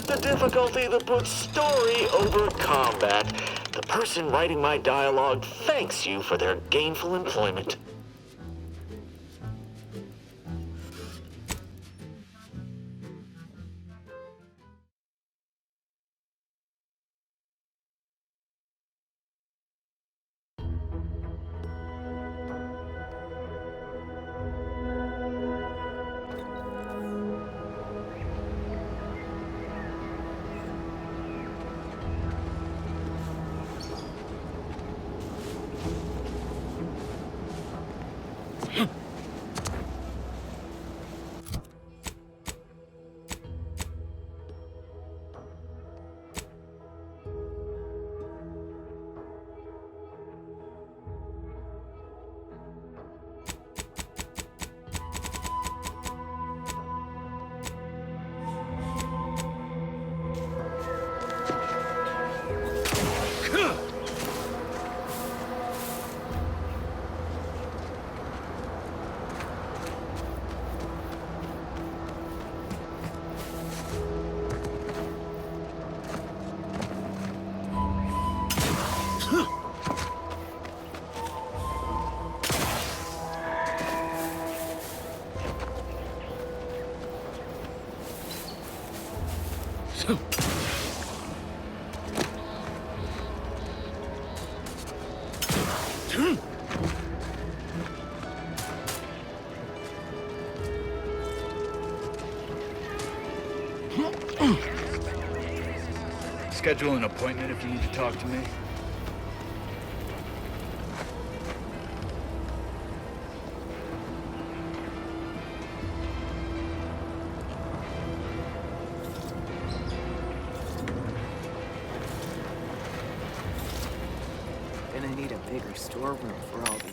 like the difficulty that puts story over combat. The person writing my dialogue thanks you for their gainful employment. Schedule an appointment if you need to talk to me. Gonna need a bigger storeroom for all these.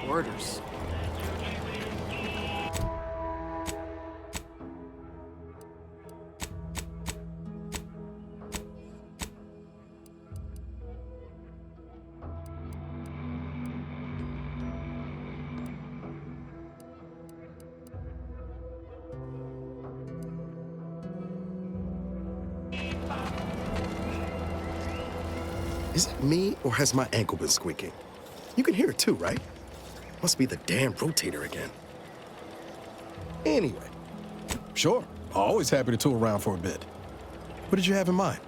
Orders. Is it me, or has my ankle been squeaking? You can hear it too, right? Must be the damn rotator again. Anyway. Sure, always happy to tool around for a bit. What did you have in mind?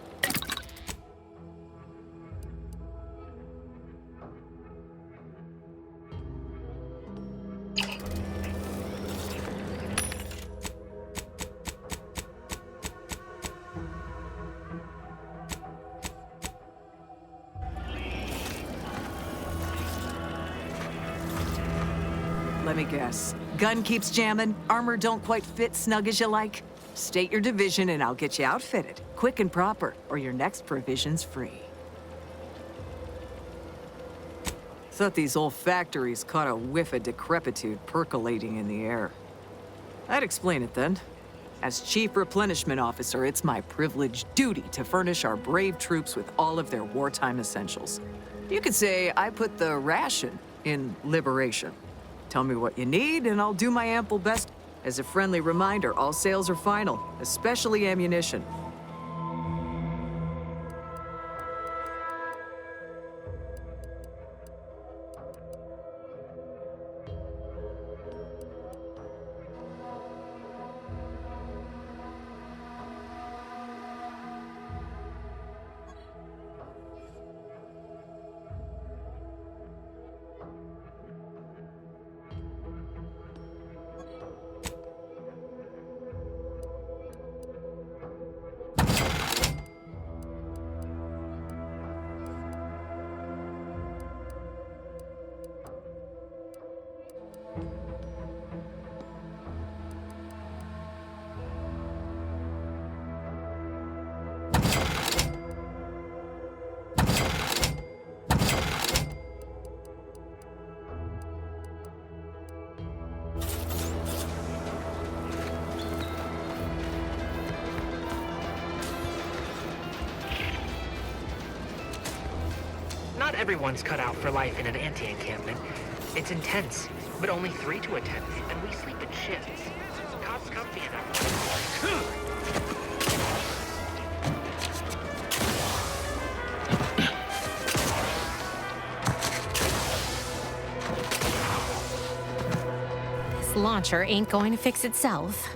Let me guess. Gun keeps jamming, armor don't quite fit snug as you like. State your division and I'll get you outfitted, quick and proper, or your next provision's free. Thought these old factories caught a whiff of decrepitude percolating in the air. I'd explain it then. As Chief Replenishment Officer, it's my privileged duty to furnish our brave troops with all of their wartime essentials. You could say I put the ration in liberation. Tell me what you need, and I'll do my ample best. As a friendly reminder, all sales are final, especially ammunition. Not everyone's cut out for life in an anti-encampment. It's intense, but only 3 to attend, and we sleep in shifts. Cops comfy enough. This launcher ain't going to fix itself.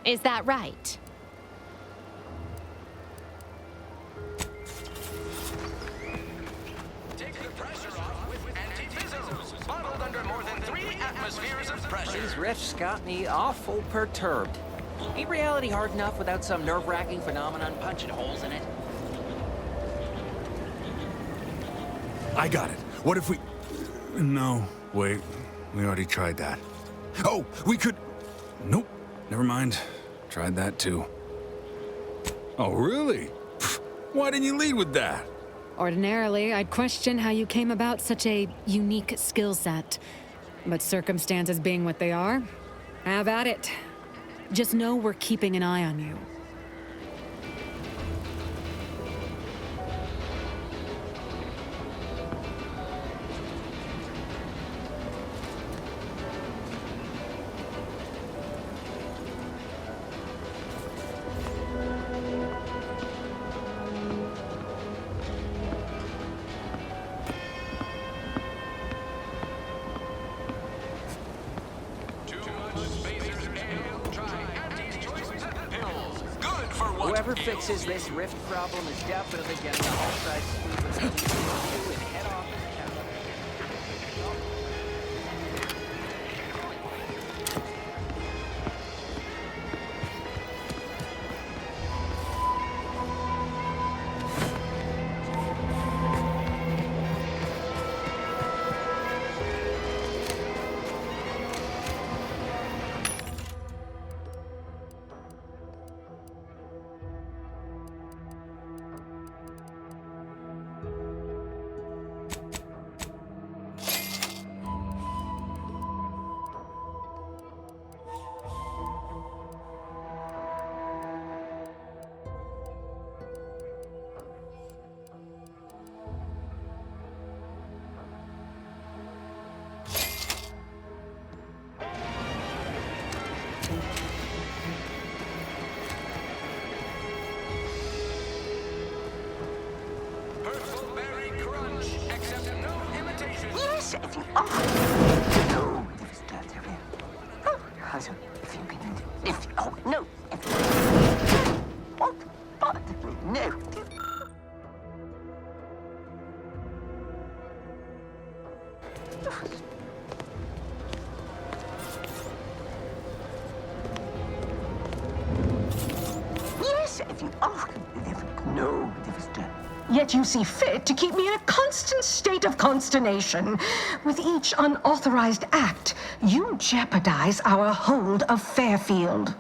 Is that right? Take the pressure off with anti-fizzles, bottled under more than 3 atmospheres of pressure. These rifts got me awful perturbed. Ain't reality hard enough without some nerve-wracking phenomenon punching holes in it? I got it. What if we... No, wait. We already tried that. Oh, we could... Nope. Never mind. Tried that too. Oh, really? Pfft, why didn't you lead with that? Ordinarily, I'd question how you came about such a unique skill set. But circumstances being what they are, have at it. Just know we're keeping an eye on you. Whoever fixes this rift problem is definitely getting a outside scoop of you and head off his calendar. Yet you see fit to keep me in a constant state of consternation. With each unauthorized act, you jeopardize our hold of Fairfield.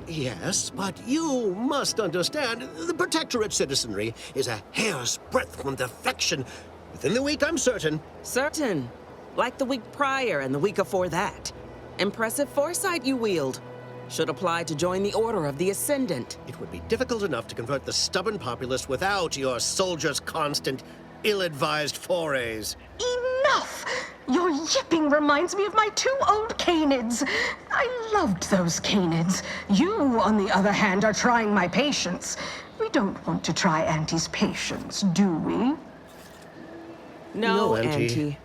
Yes, but you must understand, the Protectorate citizenry is a hair's breadth from defection. Within the week, I'm certain. Certain. Like the week prior and the week before that. Impressive foresight you wield. Should apply to join the Order of the Ascendant. It would be difficult enough to convert the stubborn populace without your soldiers' constant, ill-advised forays. Enough! Your yipping reminds me of my 2 old canids. I loved those canids. You, on the other hand, are trying my patience. We don't want to try Auntie's patience, do we? No, Auntie. Auntie.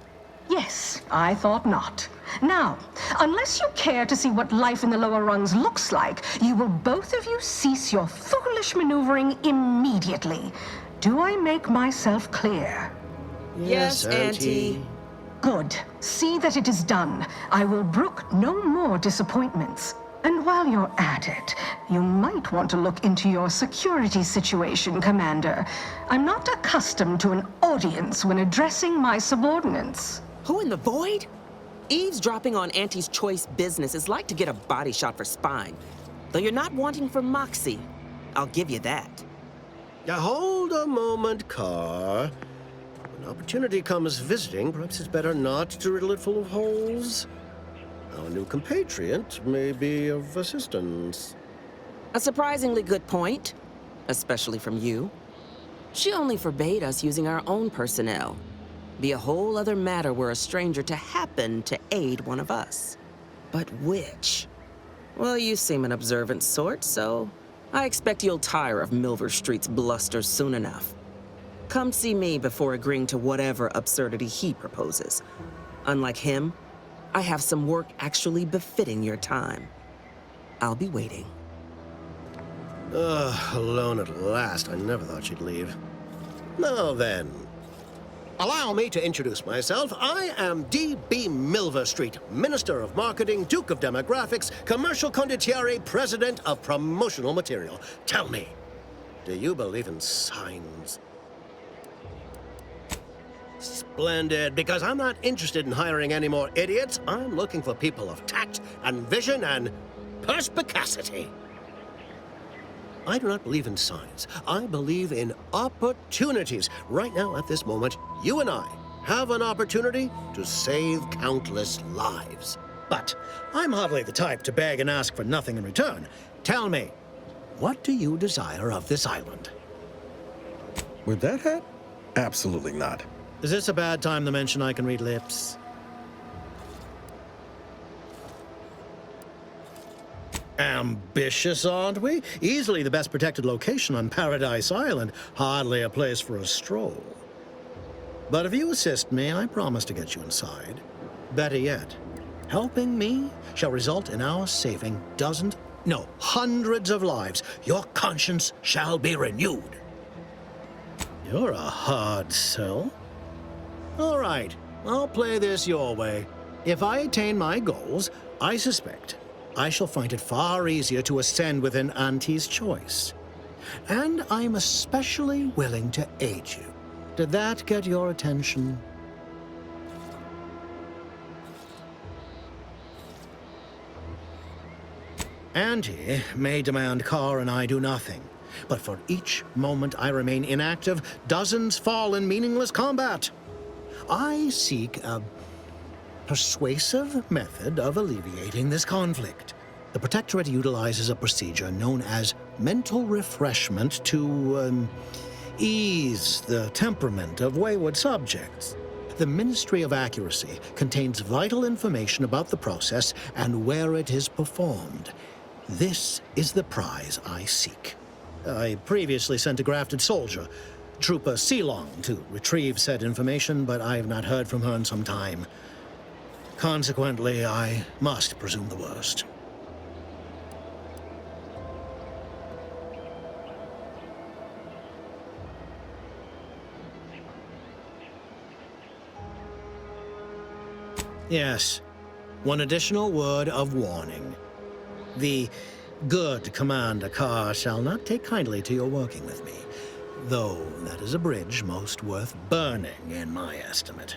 Yes, I thought not. Now, unless you care to see what life in the lower rungs looks like, you will both of you cease your foolish maneuvering immediately. Do I make myself clear? Yes, Auntie. Good. See that it is done. I will brook no more disappointments. And while you're at it, you might want to look into your security situation, Commander. I'm not accustomed to an audience when addressing my subordinates. Who in the void? Eavesdropping on Auntie's choice business is like to get a body shot for spine. Though you're not wanting for moxie. I'll give you that. Now hold a moment, Carr. When opportunity comes visiting, perhaps it's better not to riddle it full of holes. Our new compatriot may be of assistance. A surprisingly good point, especially from you. She only forbade us using our own personnel. Be a whole other matter were a stranger to happen to aid one of us. But which? Well, you seem an observant sort, so I expect you'll tire of Milver Street's bluster soon enough. Come see me before agreeing to whatever absurdity he proposes. Unlike him, I have some work actually befitting your time. I'll be waiting. Alone at last. I never thought she'd leave. Now then, allow me to introduce myself. I am D.B. Milver Street, Minister of Marketing, Duke of Demographics, Commercial Condottiere, President of Promotional Material. Tell me, do you believe in signs? Splendid, because I'm not interested in hiring any more idiots. I'm looking for people of tact and vision and perspicacity. I do not believe in signs. I believe in opportunities. Right now, at this moment, you and I have an opportunity to save countless lives. But I'm hardly the type to beg and ask for nothing in return. Tell me, what do you desire of this island? With that hat? Absolutely not. Is this a bad time to mention I can read lips? Ambitious, aren't we? Easily the best protected location on Paradise Island. Hardly a place for a stroll. But if you assist me, I promise to get you inside. Better yet, helping me shall result in our saving dozens, no, hundreds of lives. Your conscience shall be renewed. You're a hard sell. All right, I'll play this your way. If I attain my goals, I suspect I shall find it far easier to ascend within Auntie's choice. And I'm especially willing to aid you. Did that get your attention? Auntie may demand Carr and I do nothing. But for each moment I remain inactive, dozens fall in meaningless combat. I seek a persuasive method of alleviating this conflict. The Protectorate utilizes a procedure known as mental refreshment to ease the temperament of wayward subjects. The Ministry of Accuracy contains vital information about the process and where it is performed. This is the prize I seek. I previously sent a grafted soldier, Trooper Sealong, to retrieve said information, but I have not heard from her in some time. Consequently, I must presume the worst. Yes, one additional word of warning. The good Commander Carr shall not take kindly to your working with me, though that is a bridge most worth burning in my estimate.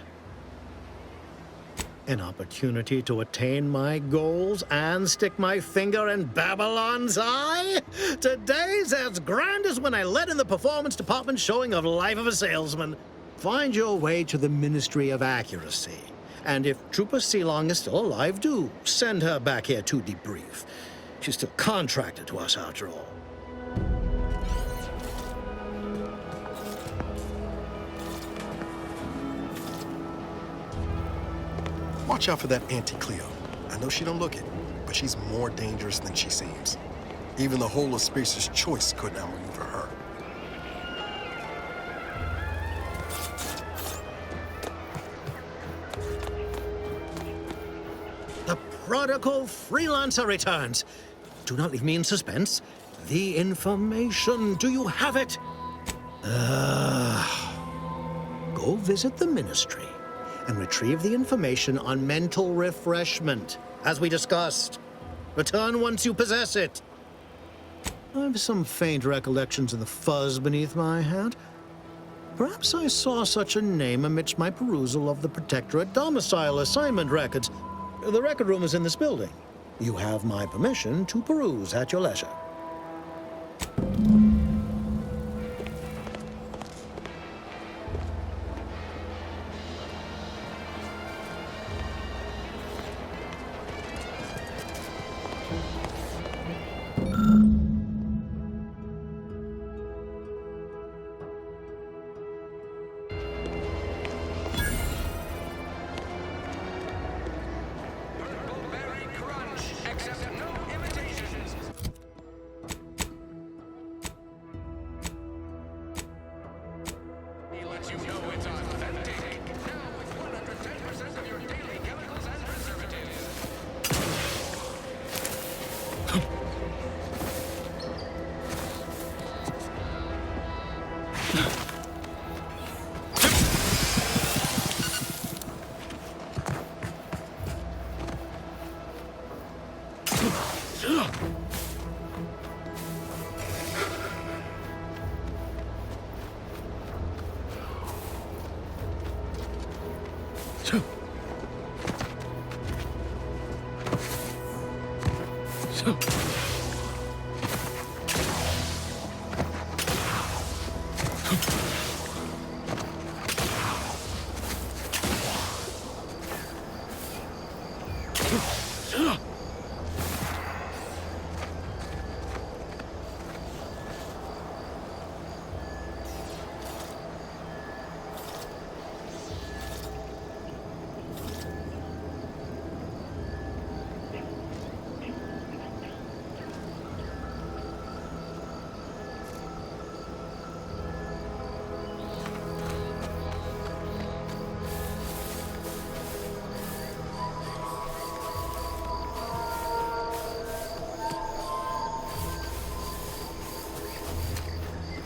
An opportunity to attain my goals and stick my finger in Babylon's eye? Today's as grand as when I led in the performance department showing of Life of a Salesman. Find your way to the Ministry of Accuracy. And if Trooper Sealong is still alive, do send her back here to debrief. She's still contracted to us, after all. Watch out for that Auntie Cleo. I know she don't look it, but she's more dangerous than she seems. Even the whole of Spears' Choice couldn't outmaneuver her. The prodigal freelancer returns. Do not leave me in suspense. The information, do you have it? Go visit the ministry and retrieve the information on mental refreshment, as we discussed. Return once you possess it. I have some faint recollections of the fuzz beneath my hat. Perhaps I saw such a name amidst my perusal of the Protectorate domicile assignment records. The record room is in this building. You have my permission to peruse at your leisure.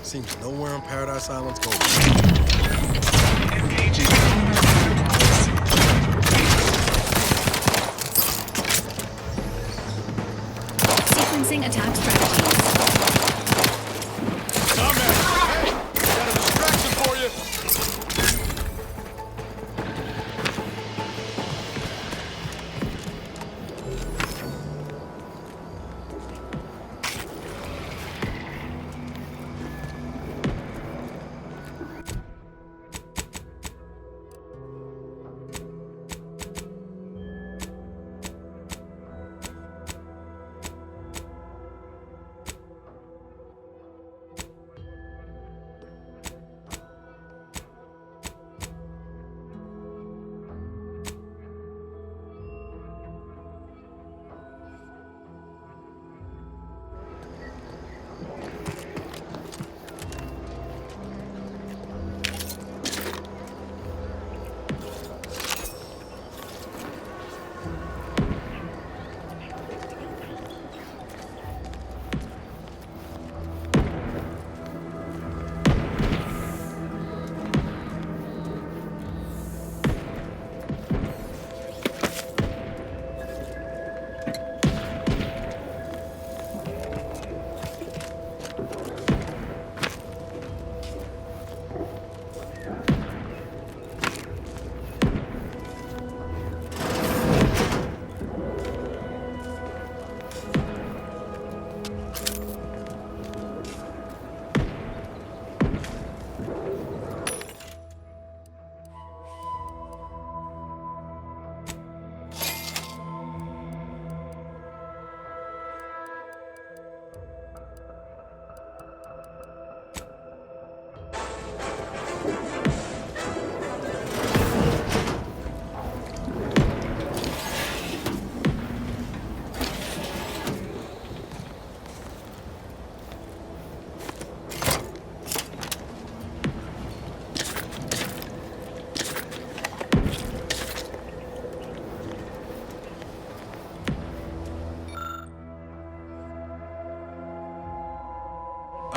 Seems nowhere on Paradise Island's gold. Sequencing attack strategies. Hey, got a distraction for you.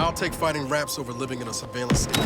I'll take fighting raps over living in a surveillance state.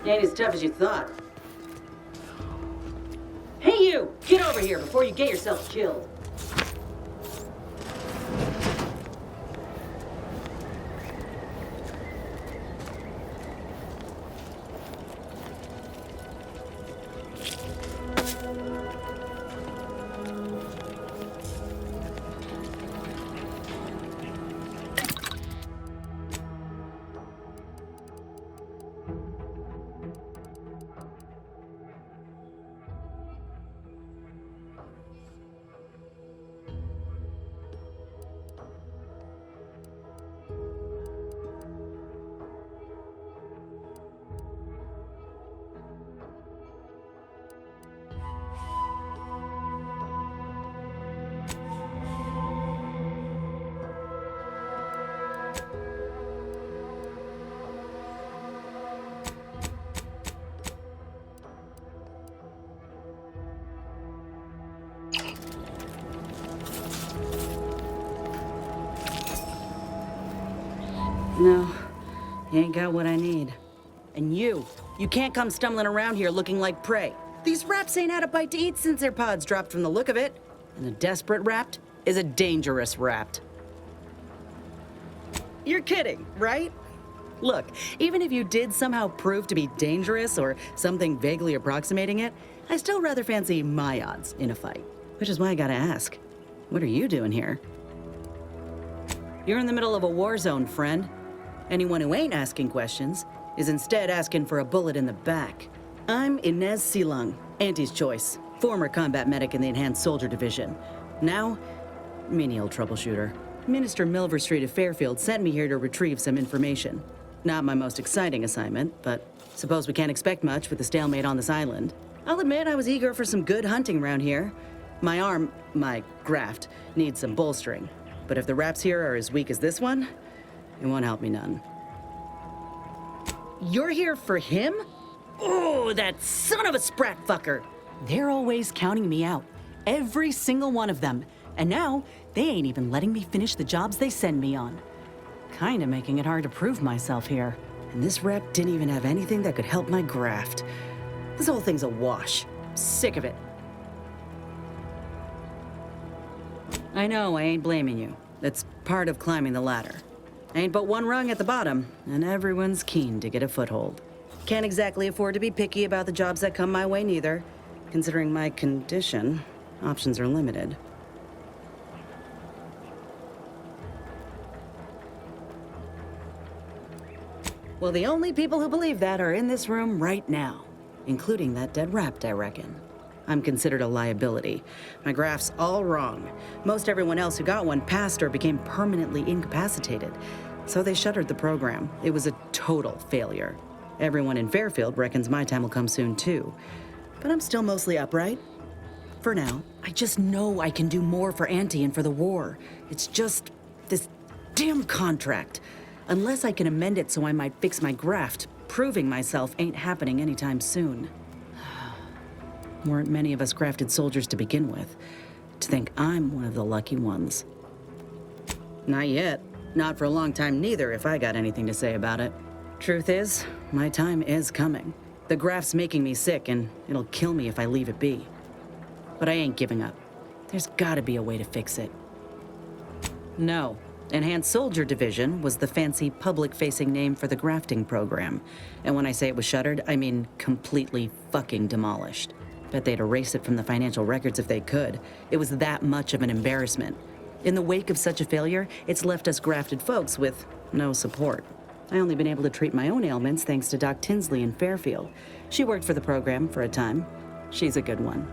Ain't as tough as you thought. Hey you! Get over here before you get yourself killed. No, you ain't got what I need. And you can't come stumbling around here looking like prey. These raps ain't had a bite to eat since their pods dropped from the look of it. And a desperate rapt is a dangerous rapt. You're kidding, right? Look, even if you did somehow prove to be dangerous or something vaguely approximating it, I still rather fancy my odds in a fight. Which is why I gotta ask, what are you doing here? You're in the middle of a war zone, friend. Anyone who ain't asking questions is instead asking for a bullet in the back. I'm Inez Silung, Auntie's choice, former combat medic in the Enhanced Soldier Division. Now, menial troubleshooter. Minister Milver Street of Fairfield sent me here to retrieve some information. Not my most exciting assignment, but suppose we can't expect much with the stalemate on this island. I'll admit I was eager for some good hunting around here. My arm, my graft, needs some bolstering. But if the raps here are as weak as this one, it won't help me none. You're here for him? Oh, that son of a sprat fucker! They're always counting me out. Every single one of them. And now, they ain't even letting me finish the jobs they send me on. Kinda making it hard to prove myself here. And this rep didn't even have anything that could help my graft. This whole thing's a wash. Sick of it. I know, I ain't blaming you. That's part of climbing the ladder. Ain't but one rung at the bottom, and everyone's keen to get a foothold. Can't exactly afford to be picky about the jobs that come my way neither. Considering my condition, options are limited. Well, the only people who believe that are in this room right now, including that dead rapt, I reckon. I'm considered a liability. My graph's all wrong. Most everyone else who got one passed or became permanently incapacitated. So they shuttered the program. It was a total failure. Everyone in Fairfield reckons my time will come soon, too. But I'm still mostly upright. For now, I just know I can do more for Auntie and for the war. It's just this damn contract. Unless I can amend it so I might fix my graft, proving myself ain't happening anytime soon. Weren't many of us grafted soldiers to begin with. To think I'm one of the lucky ones. Not yet. Not for a long time neither, if I got anything to say about it. Truth is, my time is coming. The graft's making me sick, and it'll kill me if I leave it be. But I ain't giving up. There's gotta be a way to fix it. No. Enhanced Soldier Division was the fancy public-facing name for the grafting program. And when I say it was shuttered, I mean completely fucking demolished. Bet they'd erase it from the financial records if they could. It was that much of an embarrassment. In the wake of such a failure, it's left us grafted folks with no support. I only been able to treat my own ailments thanks to Doc Tinsley in Fairfield. She worked for the program for a time. She's a good one.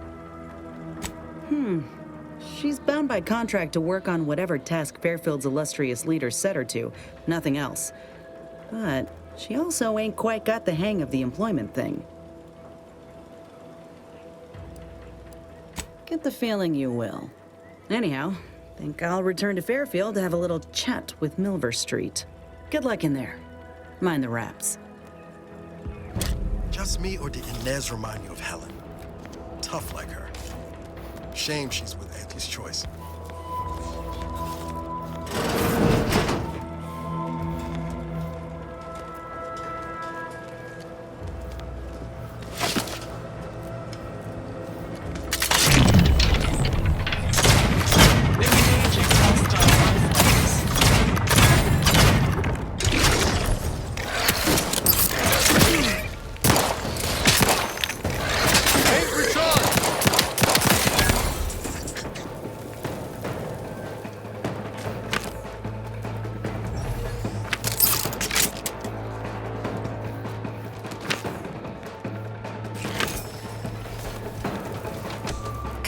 She's bound by contract to work on whatever task Fairfield's illustrious leader set her to, nothing else. But she also ain't quite got the hang of the employment thing. Get the feeling you will. Anyhow, think I'll return to Fairfield to have a little chat with Milver Street. Good luck in there. Mind the raps. Just me, or did Inez remind you of Helen? Tough like her. Shame she's with Auntie's Choice.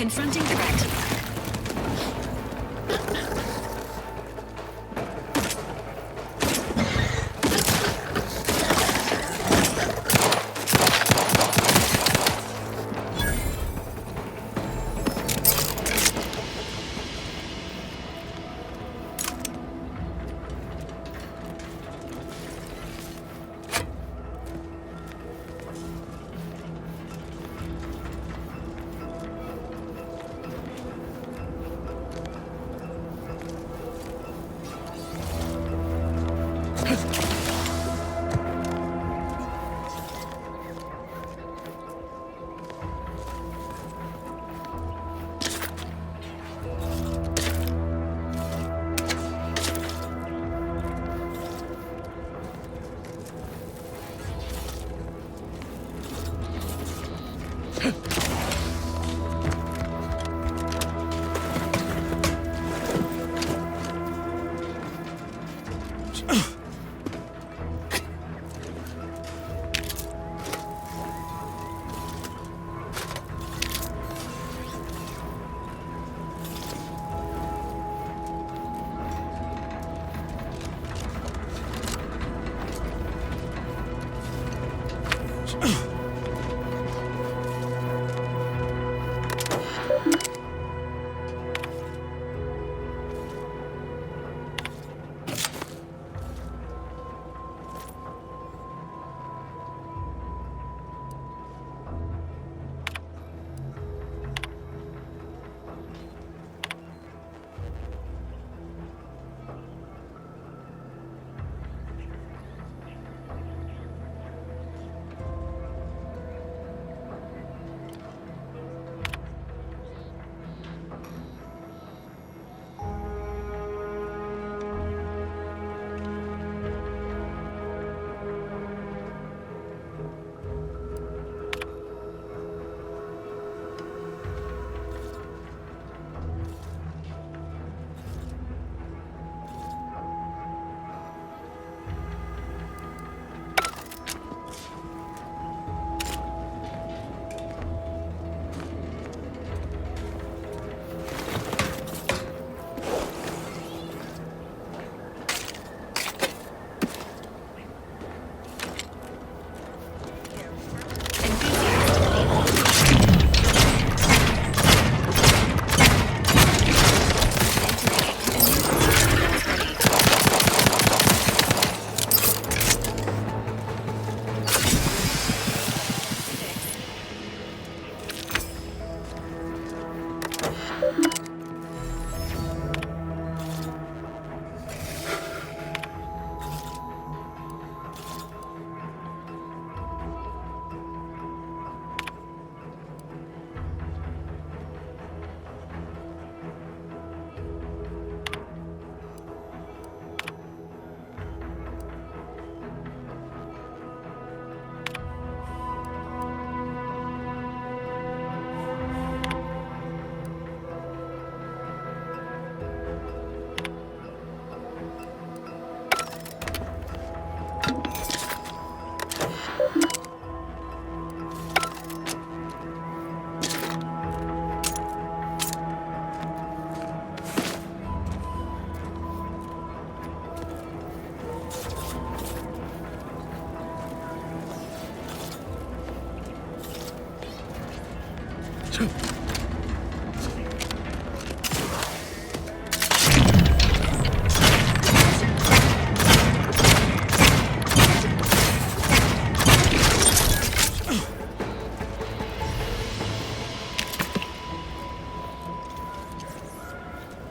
Confronting threat.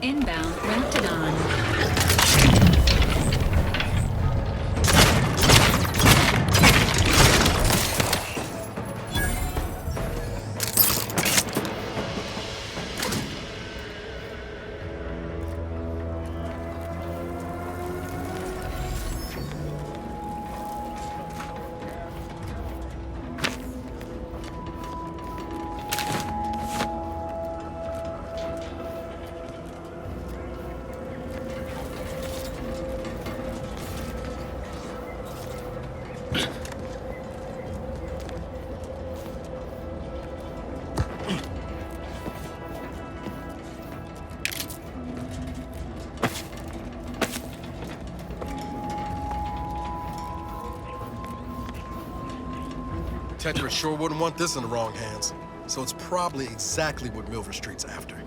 Inbound Raptidon. Tetra sure wouldn't want this in the wrong hands, so it's probably exactly what Milver Street's after.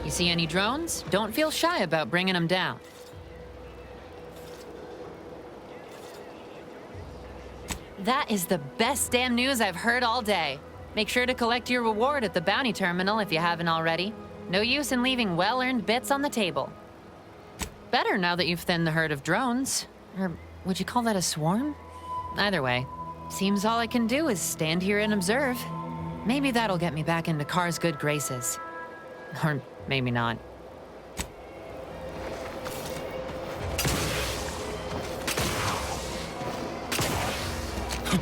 You see any drones? Don't feel shy about bringing them down. That is the best damn news I've heard all day. Make sure to collect your reward at the bounty terminal if you haven't already. No use in leaving well-earned bits on the table. Better now that you've thinned the herd of drones. Or would you call that a swarm? Either way, seems all I can do is stand here and observe. Maybe that'll get me back into Car's good graces. Or maybe not. I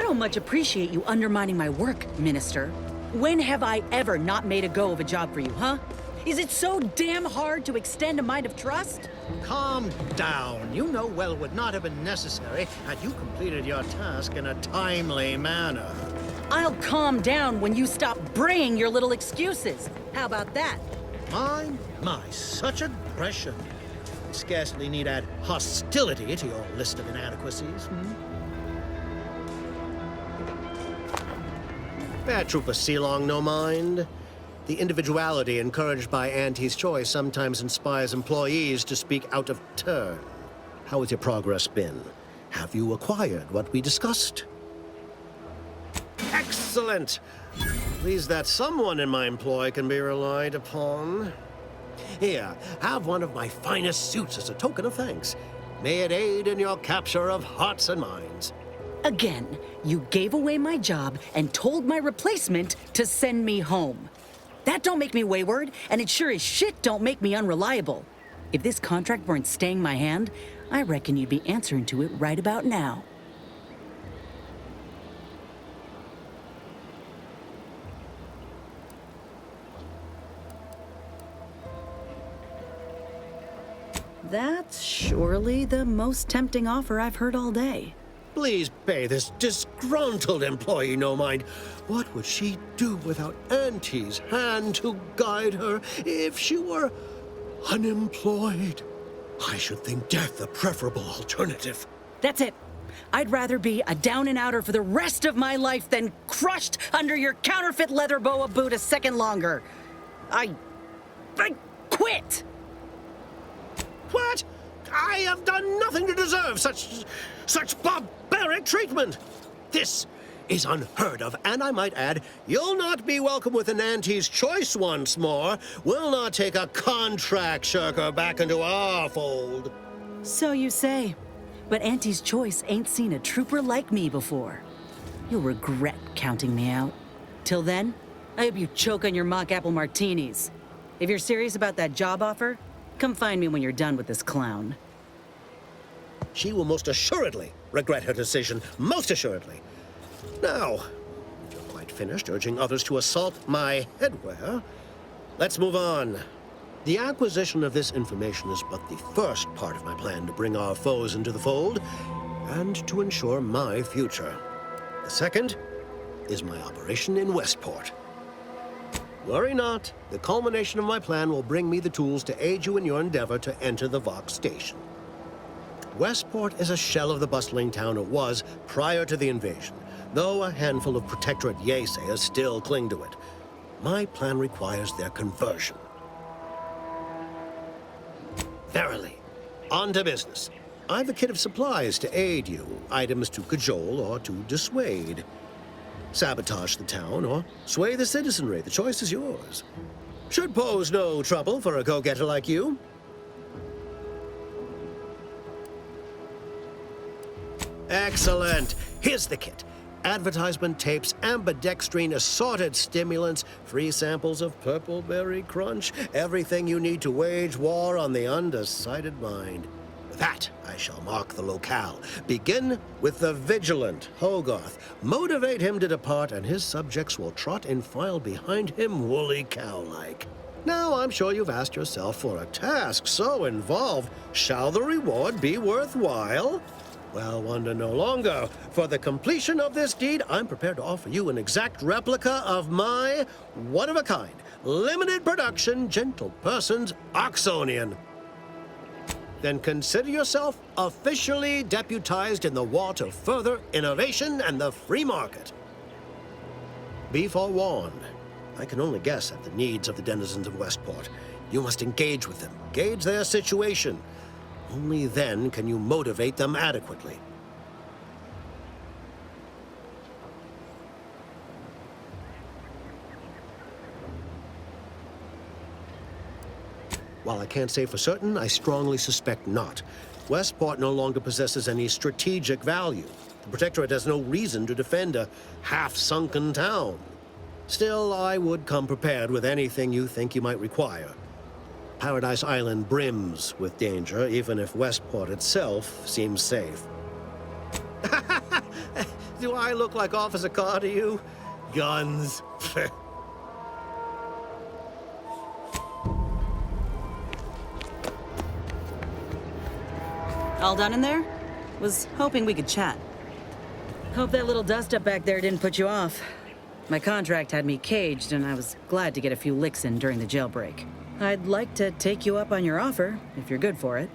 don't much appreciate you undermining my work, Minister. When have I ever not made a go of a job for you, huh? Is it so damn hard to extend a mind of trust? Calm down. You know well it would not have been necessary had you completed your task in a timely manner. I'll calm down when you stop braying your little excuses. How about that? My, such aggression. Scarcely need add hostility to your list of inadequacies. Paratrooper Sealong, no mind. The individuality encouraged by Auntie's choice sometimes inspires employees to speak out of turn. How has your progress been? Have you acquired what we discussed? Excellent! Pleased that someone in my employ can be relied upon. Here, have one of my finest suits as a token of thanks. May it aid in your capture of hearts and minds. Again, you gave away my job and told my replacement to send me home. That don't make me wayward, and it sure as shit don't make me unreliable. If this contract weren't staying my hand, I reckon you'd be answering to it right about now. That's surely the most tempting offer I've heard all day. Please pay this disgruntled employee no mind. What would she do without Auntie's hand to guide her if she were unemployed? I should think death a preferable alternative. That's it. I'd rather be a down and outer for the rest of my life than crushed under your counterfeit leather boa boot a second longer. I quit! What? I have done nothing to deserve such barbaric treatment. This is unheard of, and I might add, you'll not be welcome with an Auntie's choice once more. We'll not take a contract shirker back into our fold. So you say, but Auntie's choice ain't seen a trooper like me before. You'll regret counting me out. Till then, I hope you choke on your mock apple martinis. If you're serious about that job offer, come find me when you're done with this clown. She will most assuredly regret her decision, most assuredly. Now, if you're quite finished urging others to assault my headwear, let's move on. The acquisition of this information is but the first part of my plan to bring our foes into the fold and to ensure my future. The second is my operation in Westport. Worry not, the culmination of my plan will bring me the tools to aid you in your endeavor to enter the Vox station. Westport is a shell of the bustling town it was prior to the invasion, though a handful of Protectorate Yeasayers still cling to it. My plan requires their conversion. Verily, on to business. I've a kit of supplies to aid you, items to cajole or to dissuade. Sabotage the town or sway the citizenry. The choice is yours. Should pose no trouble for a go-getter like you. Excellent. Here's the kit. Advertisement tapes, ambidextrine, assorted stimulants, free samples of Purple Berry Crunch, everything you need to wage war on the undecided mind. With that, I shall mark the locale. Begin with the vigilant Hogarth. Motivate him to depart, and his subjects will trot in file behind him woolly cow-like. Now, I'm sure you've asked yourself, for a task so involved, shall the reward be worthwhile? Well, wonder no longer. For the completion of this deed, I'm prepared to offer you an exact replica of my one-of-a-kind, limited production, gentle person's Oxonian. Then consider yourself officially deputized in the war to further innovation and the free market. Be forewarned. I can only guess at the needs of the denizens of Westport. You must engage with them, gauge their situation. Only then can you motivate them adequately. While I can't say for certain, I strongly suspect not. Westport no longer possesses any strategic value. The Protectorate has no reason to defend a half-sunken town. Still, I would come prepared with anything you think you might require. Paradise Island brims with danger, even if Westport itself seems safe. Do I look like Officer Carr to you? Guns. All done in there? Was hoping we could chat. Hope that little dust-up back there didn't put you off. My contract had me caged, and I was glad to get a few licks in during the jailbreak. I'd like to take you up on your offer, if you're good for it.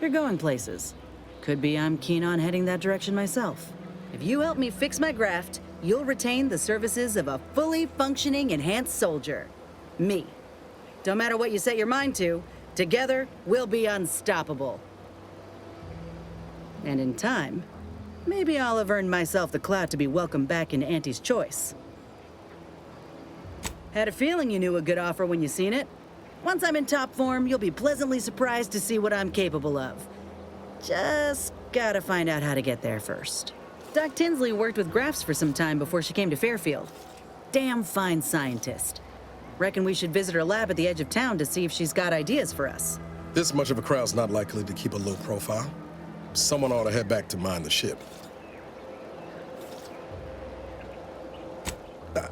You're going places. Could be I'm keen on heading that direction myself. If you help me fix my graft, you'll retain the services of a fully functioning enhanced soldier. Me. Don't matter what you set your mind to, together we'll be unstoppable. And in time, maybe I'll have earned myself the clout to be welcomed back into Auntie's Choice. Had a feeling you knew a good offer when you seen it. Once I'm in top form, you'll be pleasantly surprised to see what I'm capable of. Just gotta find out how to get there first. Doc Tinsley worked with Grafts for some time before she came to Fairfield. Damn fine scientist. Reckon we should visit her lab at the edge of town to see if she's got ideas for us. This much of a crowd's not likely to keep a low profile. Someone ought to head back to mind the ship.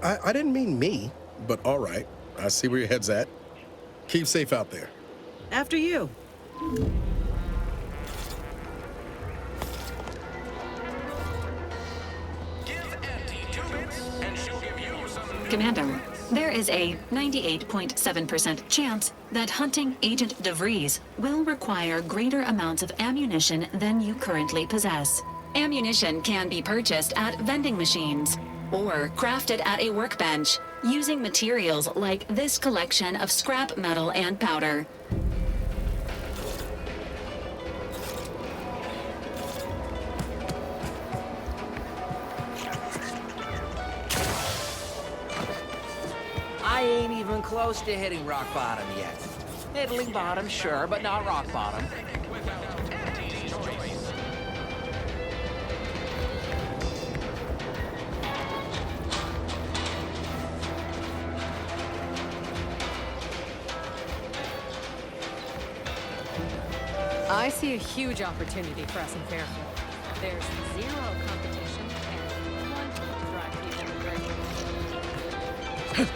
I didn't mean me, but all right. I see where your head's at. Keep safe out there. After you. Commander, there is a 98.7% chance that hunting Agent DeVries will require greater amounts of ammunition than you currently possess. Ammunition can be purchased at vending machines or crafted at a workbench using materials like this collection of scrap metal and powder. I ain't even close to hitting rock bottom yet. Middling bottom, sure, but not rock bottom. I see a huge opportunity for us in Fairfield. There's zero competition and plenty to drive people to great.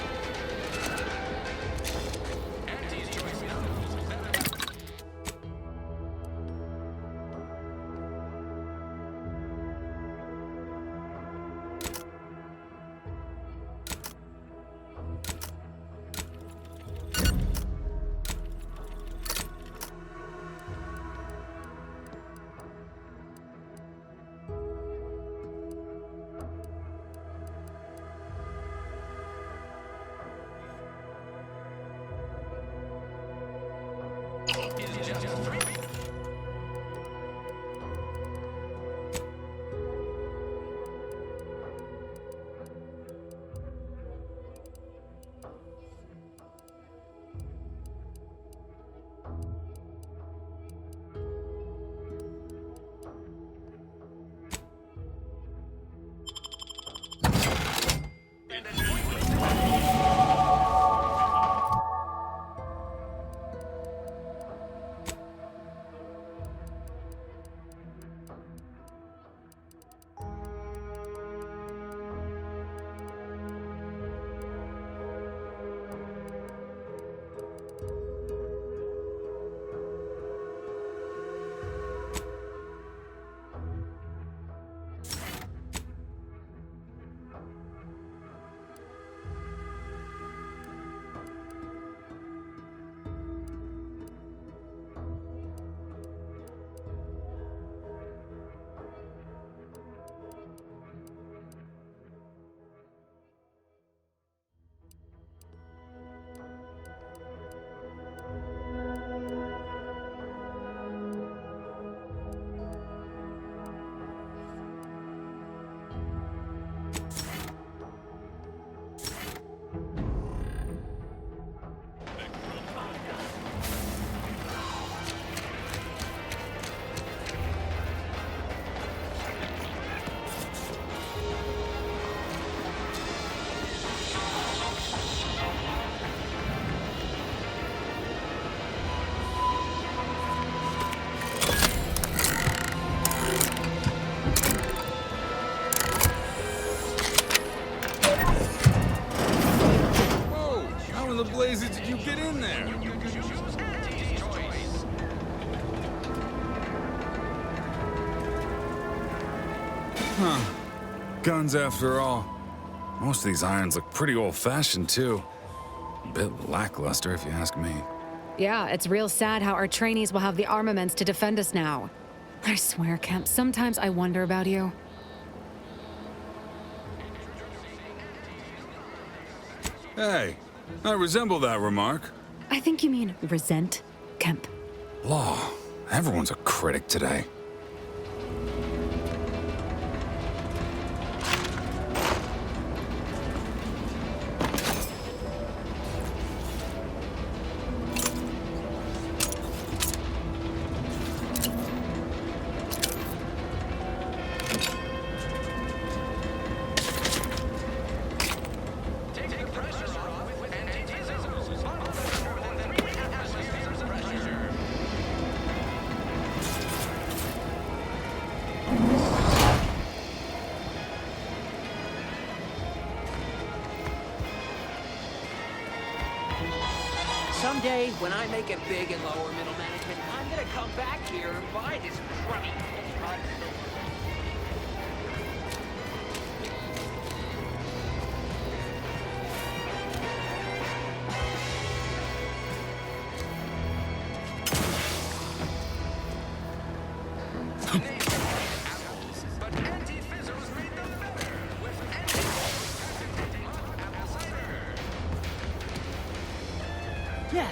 Huh. Guns after all. Most of these irons look pretty old-fashioned, too. A bit lackluster, if you ask me. Yeah, it's real sad how our trainees will have the armaments to defend us now. I swear, Kemp, sometimes I wonder about you. Hey, I resemble that remark. I think you mean resent, Kemp. Law, everyone's a critic today. Someday, when I make it big in lower middle management, I'm gonna come back here and buy this crummy Yeah.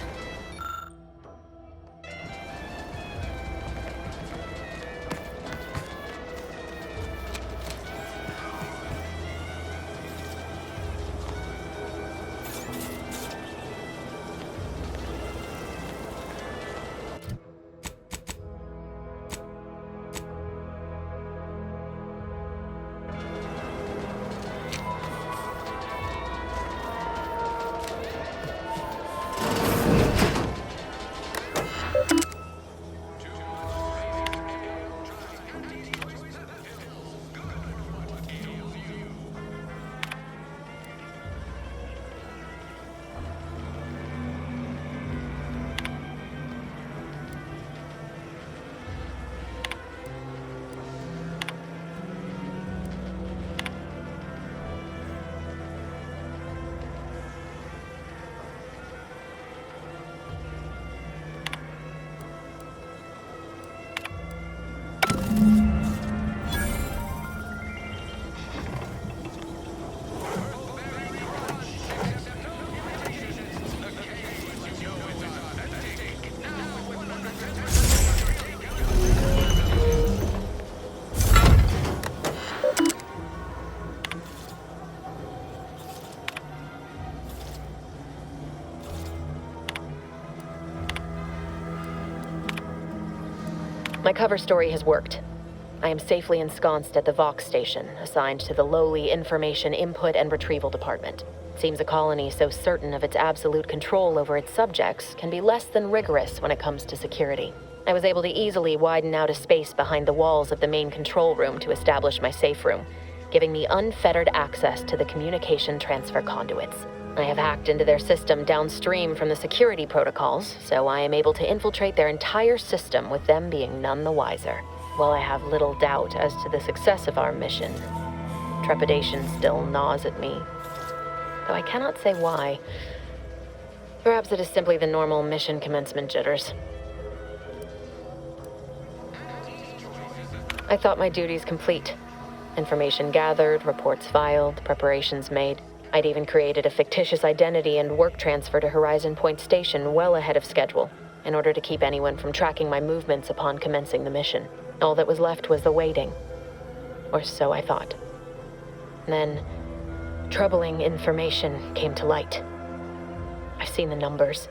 My cover story has worked. I am safely ensconced at the Vox station, assigned to the lowly Information Input and Retrieval Department. It seems a colony so certain of its absolute control over its subjects can be less than rigorous when it comes to security. I was able to easily widen out a space behind the walls of the main control room to establish my safe room, giving me unfettered access to the communication transfer conduits. I have hacked into their system downstream from the security protocols, so I am able to infiltrate their entire system with them being none the wiser. While I have little doubt as to the success of our mission, trepidation still gnaws at me, though I cannot say why. Perhaps it is simply the normal mission commencement jitters. I thought my duties complete. Information gathered, reports filed, preparations made. I'd even created a fictitious identity and work transfer to Horizon Point Station well ahead of schedule, in order to keep anyone from tracking my movements upon commencing the mission. All that was left was the waiting. Or so I thought. Then, troubling information came to light. I've seen the numbers.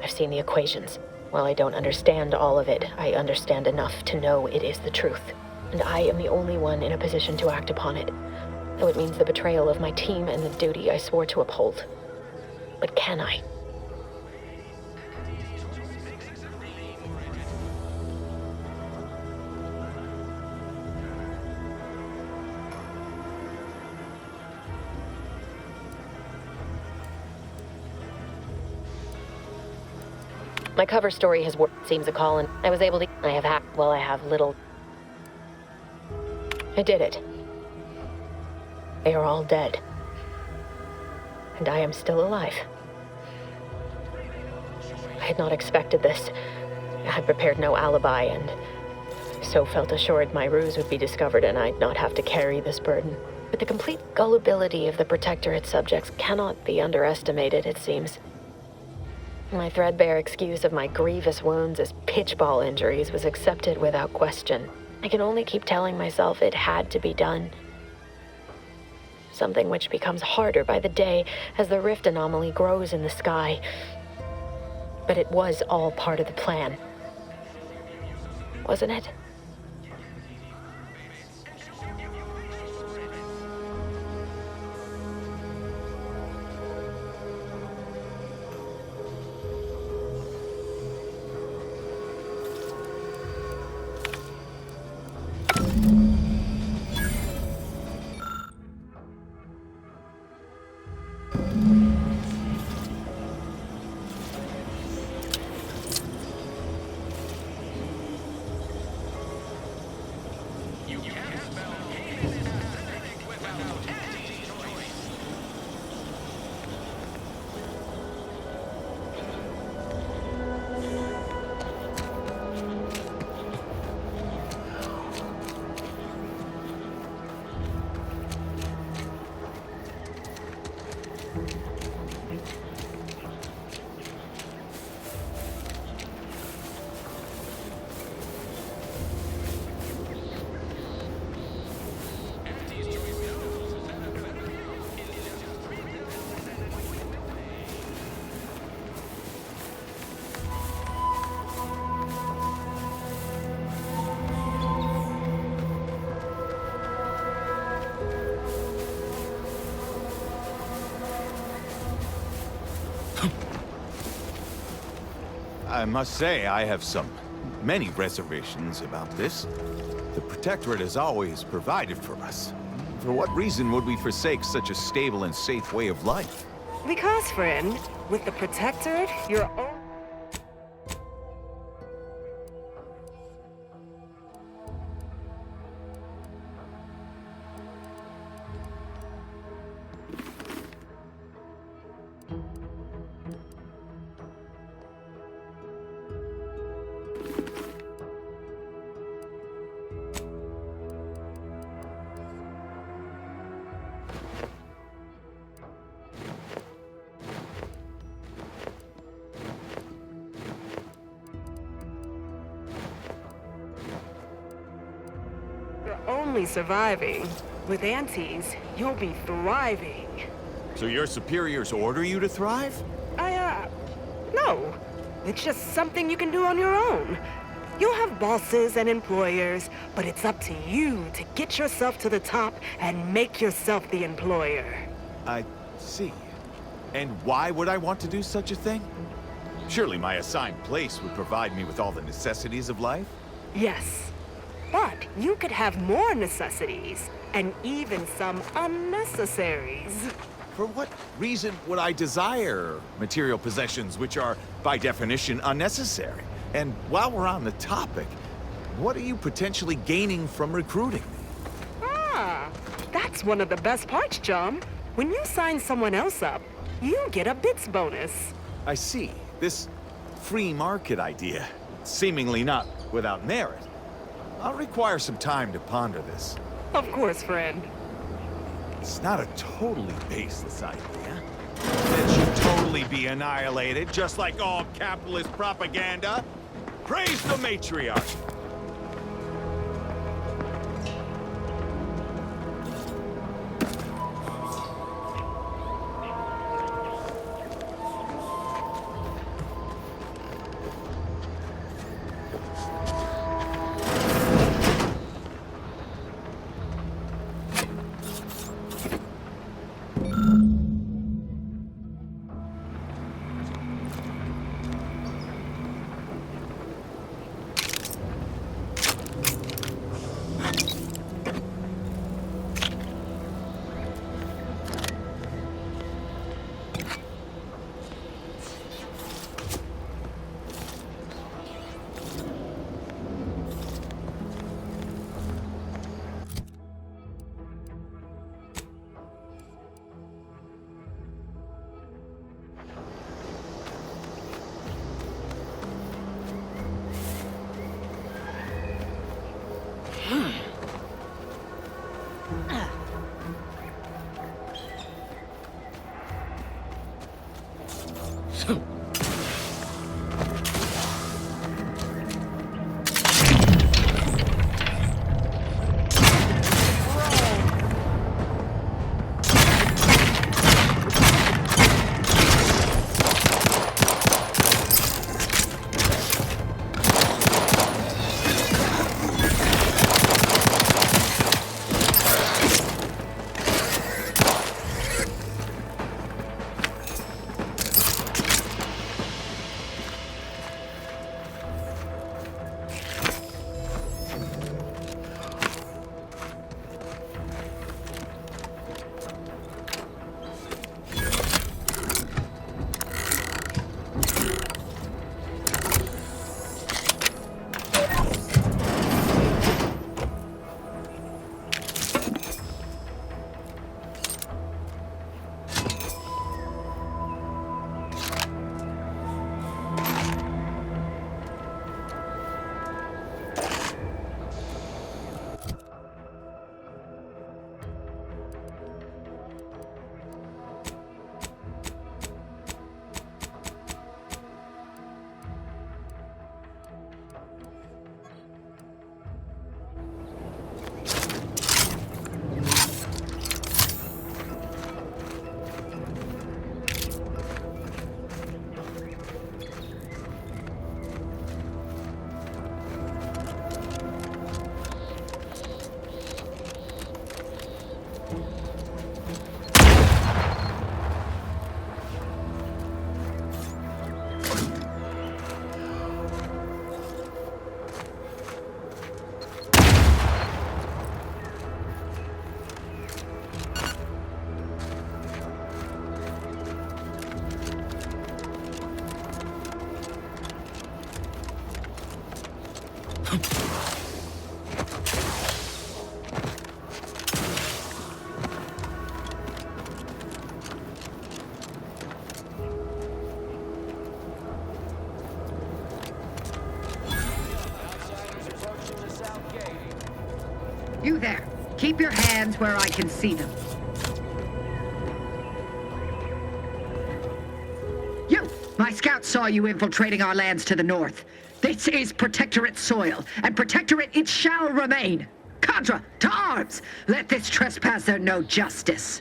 I've seen the equations. While I don't understand all of it, I understand enough to know it is the truth. And I am the only one in a position to act upon it. Though it means the betrayal of my team and the duty I swore to uphold. But can I? My cover story has worked. Seems a call, and I was able to. I have hacked. Well, I have little. I did it. They are all dead. And I am still alive. I had not expected this. I had prepared no alibi, and so felt assured my ruse would be discovered and I'd not have to carry this burden. But the complete gullibility of the Protectorate subjects cannot be underestimated, it seems. My threadbare excuse of my grievous wounds as pitchball injuries was accepted without question. I can only keep telling myself it had to be done. Something which becomes harder by the day as the rift anomaly grows in the sky. But it was all part of the plan. Wasn't it? I must say, I have many reservations about this. The Protectorate has always provided for us. For what reason would we forsake such a stable and safe way of life? Because, friend, with the Protectorate, you're only... only surviving. With Antes, you'll be thriving. So your superiors order you to thrive? No. It's just something you can do on your own. You'll have bosses and employers, but it's up to you to get yourself to the top and make yourself the employer. I see. And why would I want to do such a thing? Surely my assigned place would provide me with all the necessities of life? Yes. But you could have more necessities, and even some unnecessaries. For what reason would I desire material possessions which are, by definition, unnecessary? And while we're on the topic, what are you potentially gaining from recruiting me? That's one of the best parts, Chum. When you sign someone else up, you get a bits bonus. I see. This free market idea, seemingly not without merit. I'll require some time to ponder this. Of course, friend. It's not a totally baseless idea. It should totally be annihilated, just like all capitalist propaganda. Praise the matriarch! You there. Keep your hands where I can see them. You! My scouts saw you infiltrating our lands to the north. This is Protectorate soil, and Protectorate it shall remain. Cadre, to arms! Let this trespasser know justice.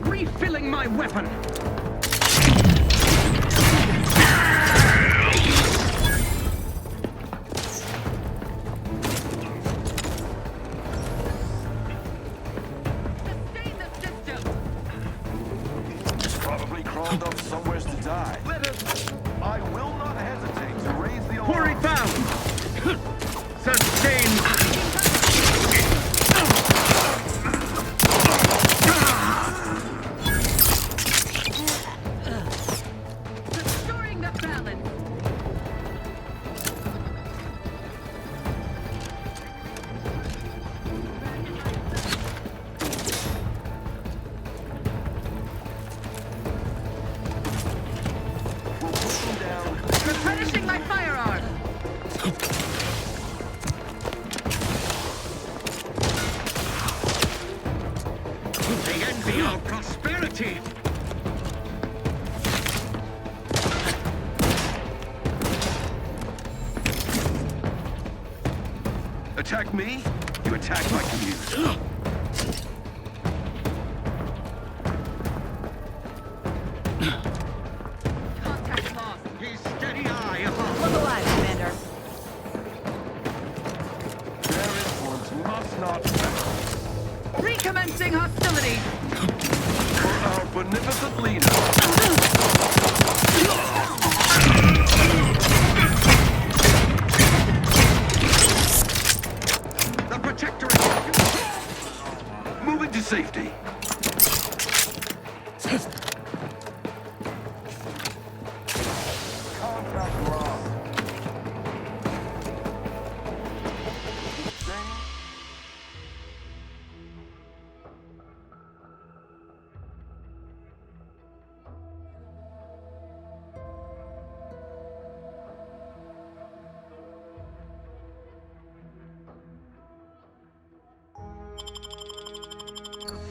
Refilling my weapon! He's probably crawled up somewheres to die. Let us. I will not hesitate to raise the alarm. Quarry found! Sustain! Replenishing my firearm! They envy our prosperity! Attack me? You attack my community. Contact lost. He's steady eye above. Look alive, Commander. Their influence must not fail. Recommencing hostility! For our beneficent leader. The Protectorate! Moving to safety. Contract lost.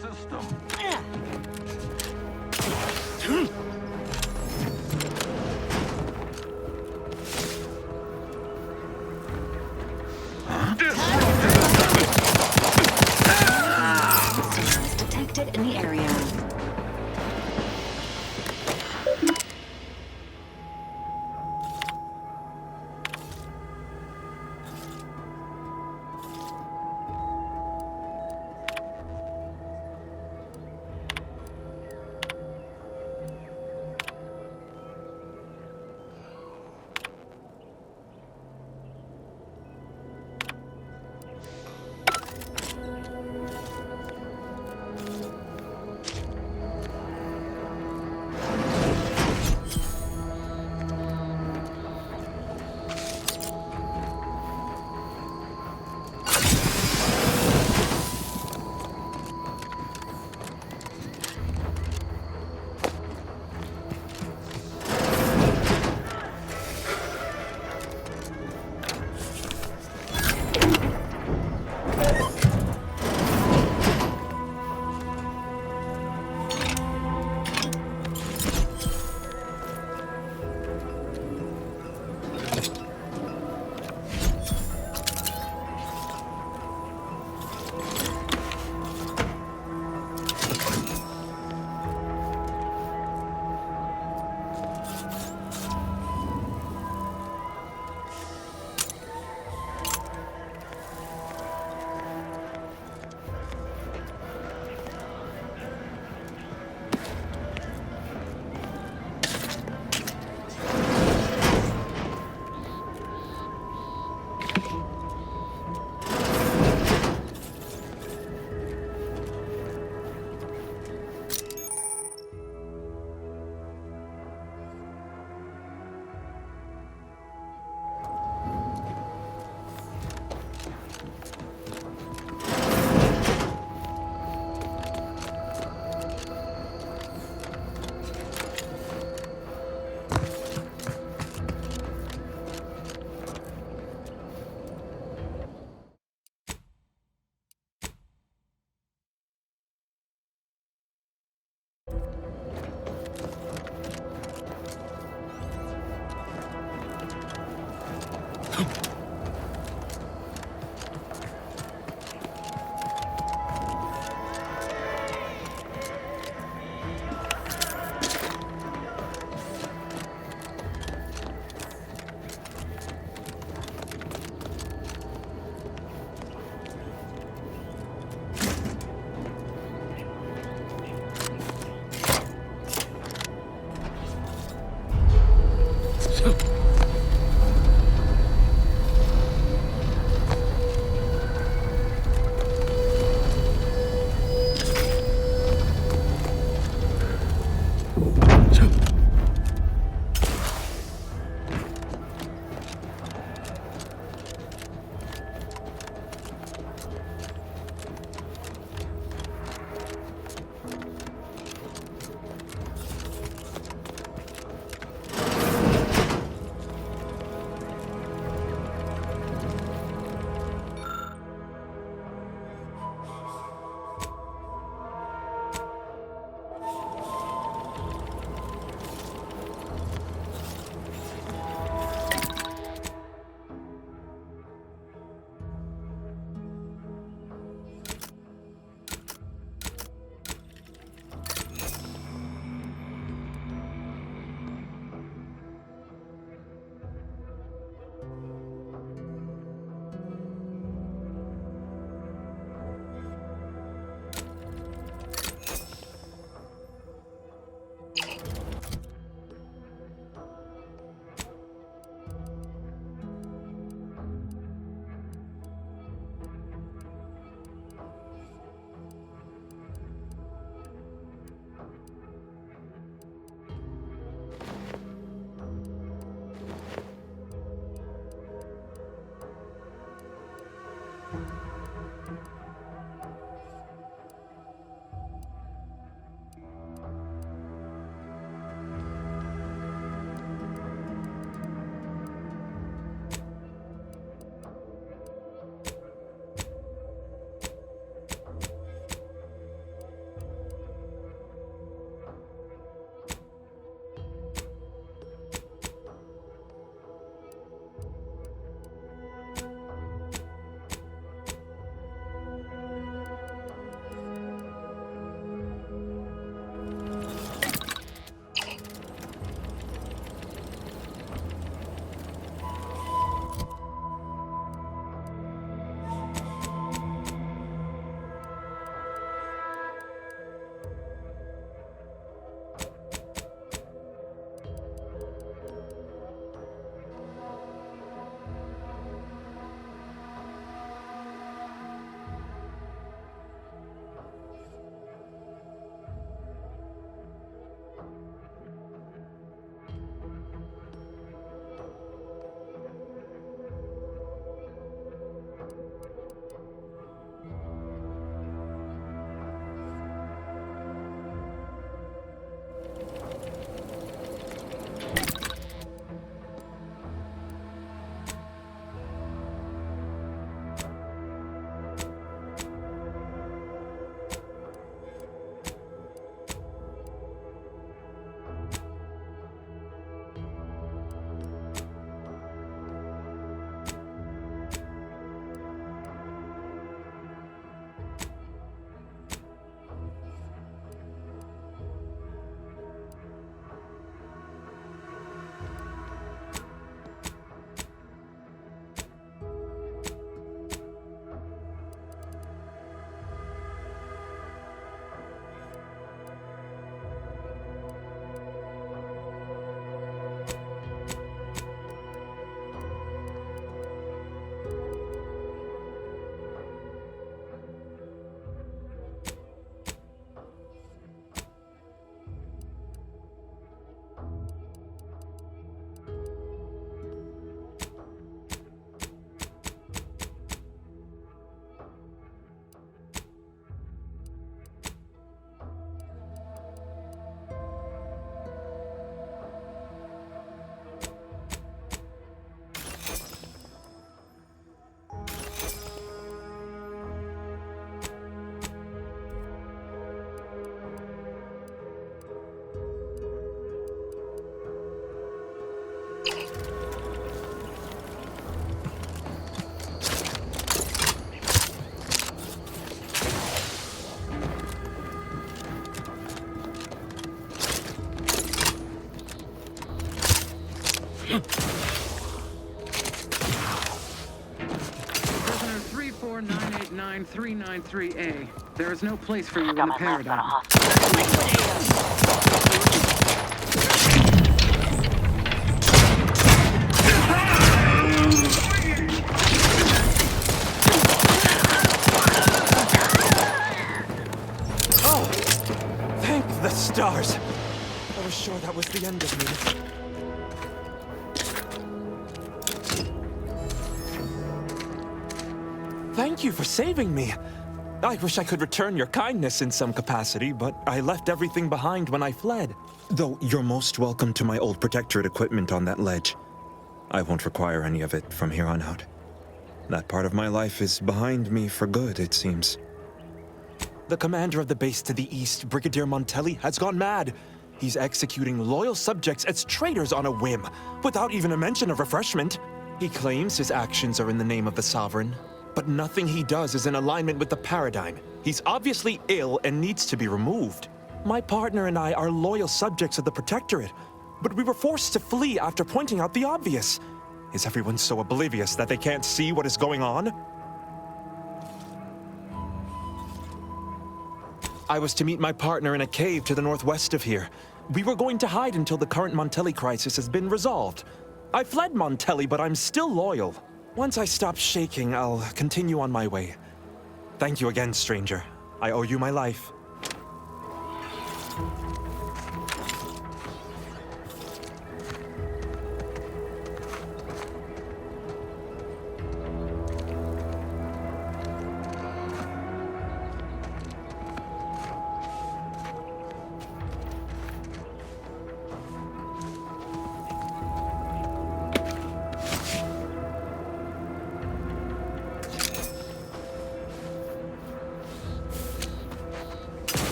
System. Detected in the area. 289-393A. There is no place for you in the Paradigm. Oh! Thank the stars! I was sure that was the end of me. Thank you for saving me. I wish I could return your kindness in some capacity, but I left everything behind when I fled. Though you're most welcome to my old Protectorate equipment on that ledge. I won't require any of it from here on out. That part of my life is behind me for good, it seems. The commander of the base to the east, Brigadier Montelli, has gone mad. He's executing loyal subjects as traitors on a whim, without even a mention of refreshment. He claims his actions are in the name of the Sovereign, but nothing he does is in alignment with the Paradigm. He's obviously ill and needs to be removed. My partner and I are loyal subjects of the Protectorate, but we were forced to flee after pointing out the obvious. Is everyone so oblivious that they can't see what is going on? I was to meet my partner in a cave to the northwest of here. We were going to hide until the current Montelli crisis has been resolved. I fled Montelli, but I'm still loyal. Once I stop shaking, I'll continue on my way. Thank you again, stranger. I owe you my life.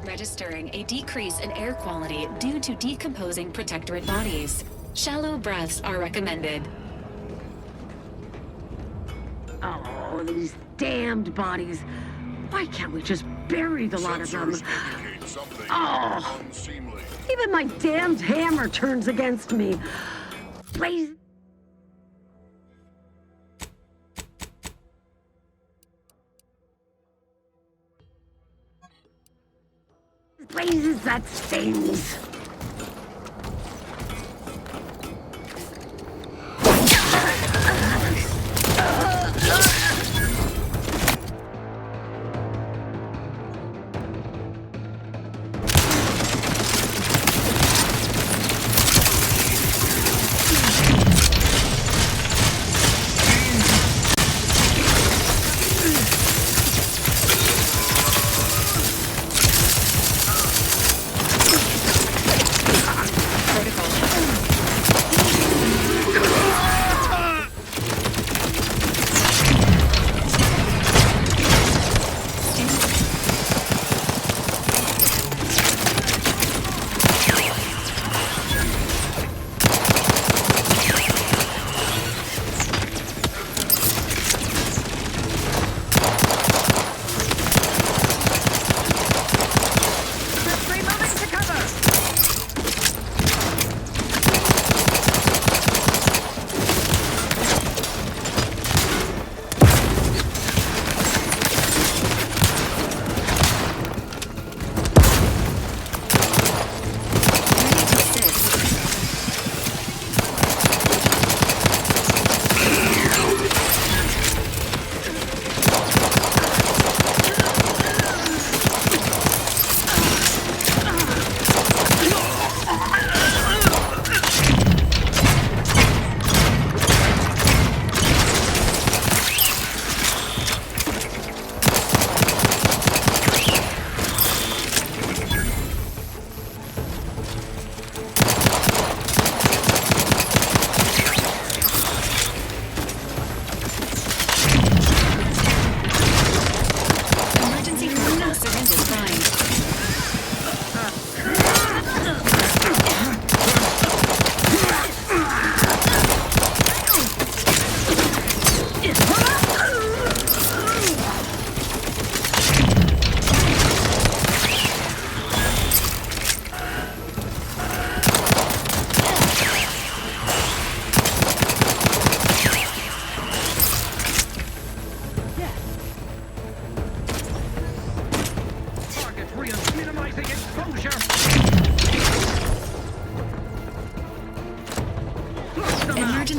Registering a decrease in air quality due to decomposing Protectorate bodies. Shallow breaths are recommended. Oh, these damned bodies. Why can't we just bury the lot of them? Oh, even my damned hammer turns against me. Please. Blazes, that stings.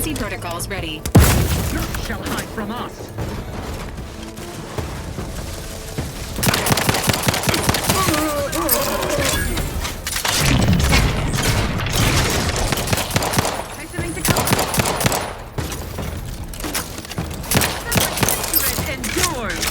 Emergency protocols ready. None shall hide from us. Hastening to cover. Endures.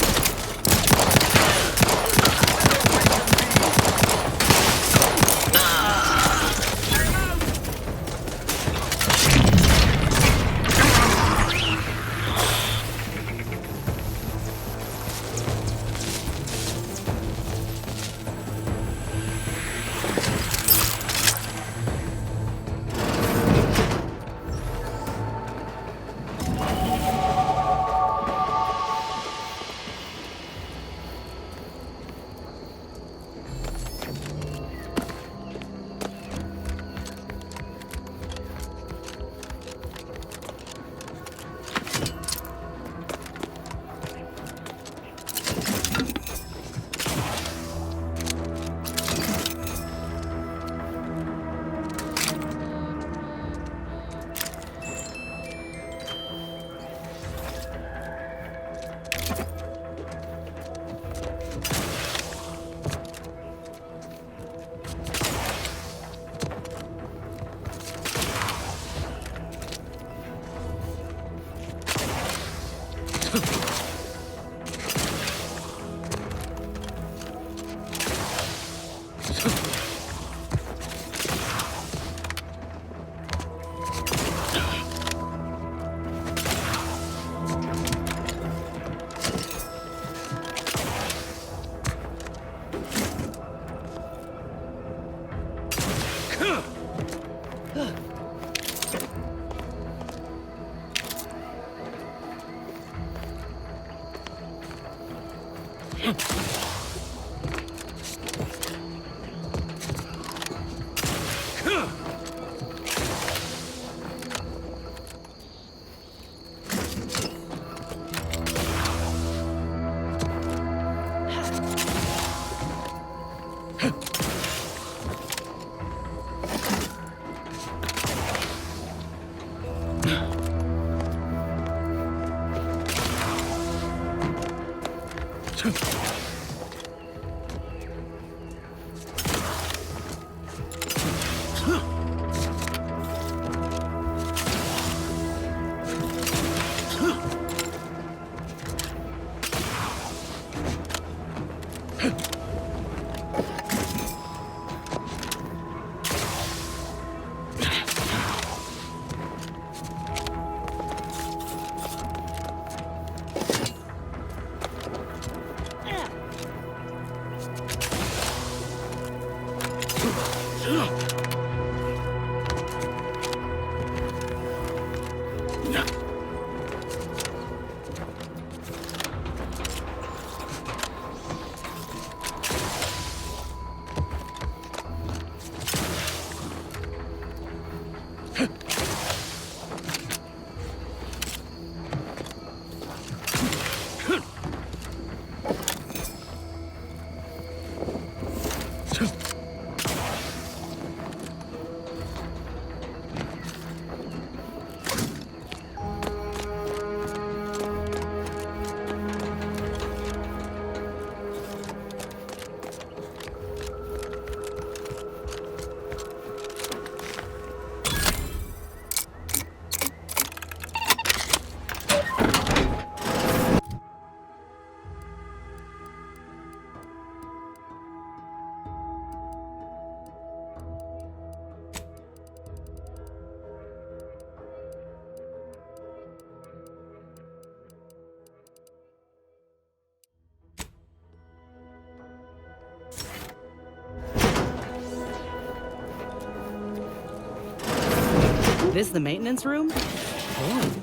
This the maintenance room? Oh,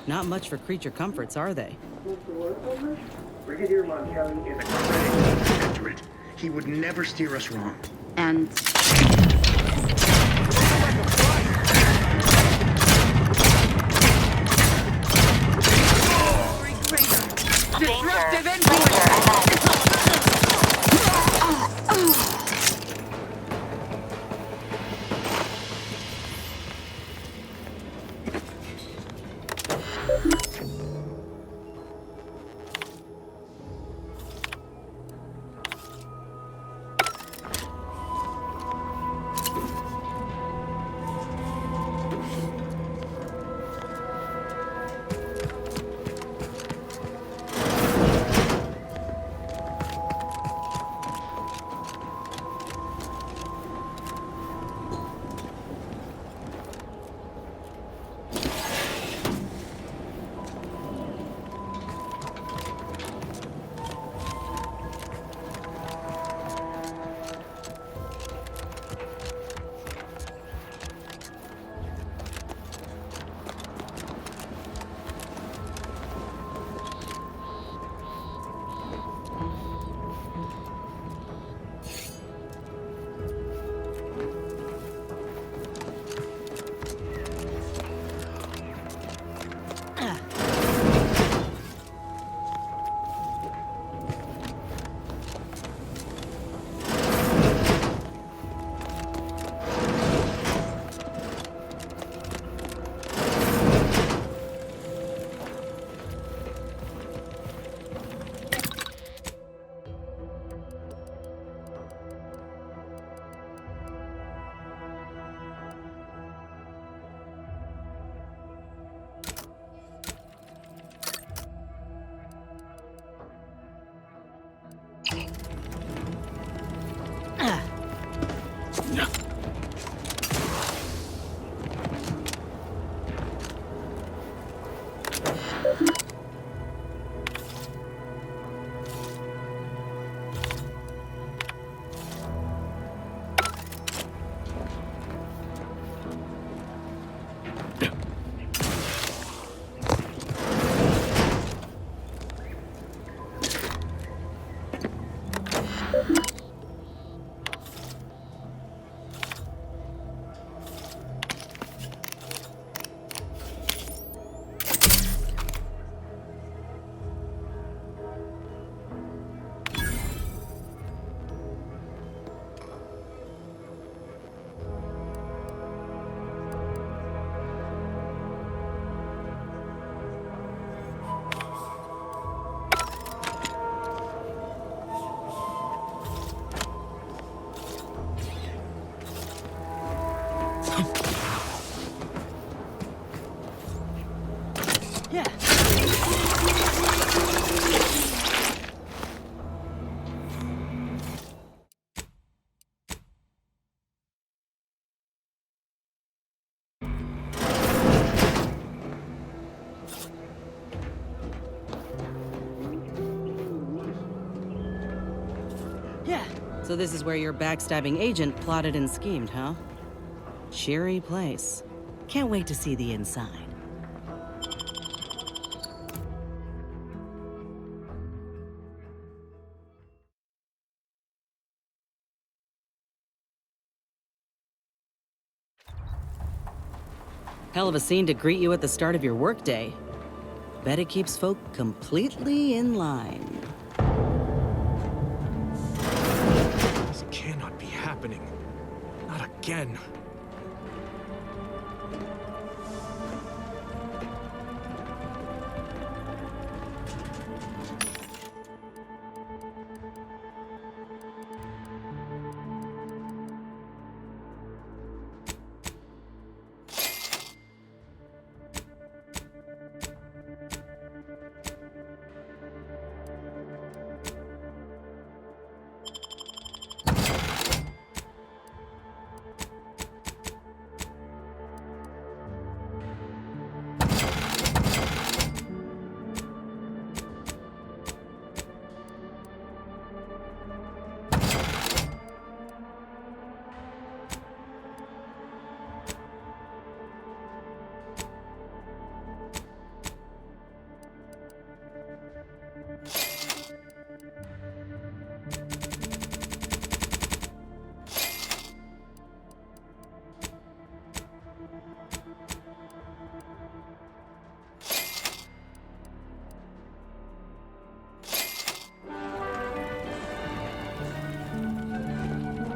not much for creature comforts, are they? Brigadier Montelli is a credit to the Protectorate. He would never steer us wrong. And disruptive influence! Yeah. Yeah. So this is where your backstabbing agent plotted and schemed, huh? Cheery place. Can't wait to see the inside. Hell of a scene to greet you at the start of your workday. Bet it keeps folk completely in line. This cannot be happening. Not again.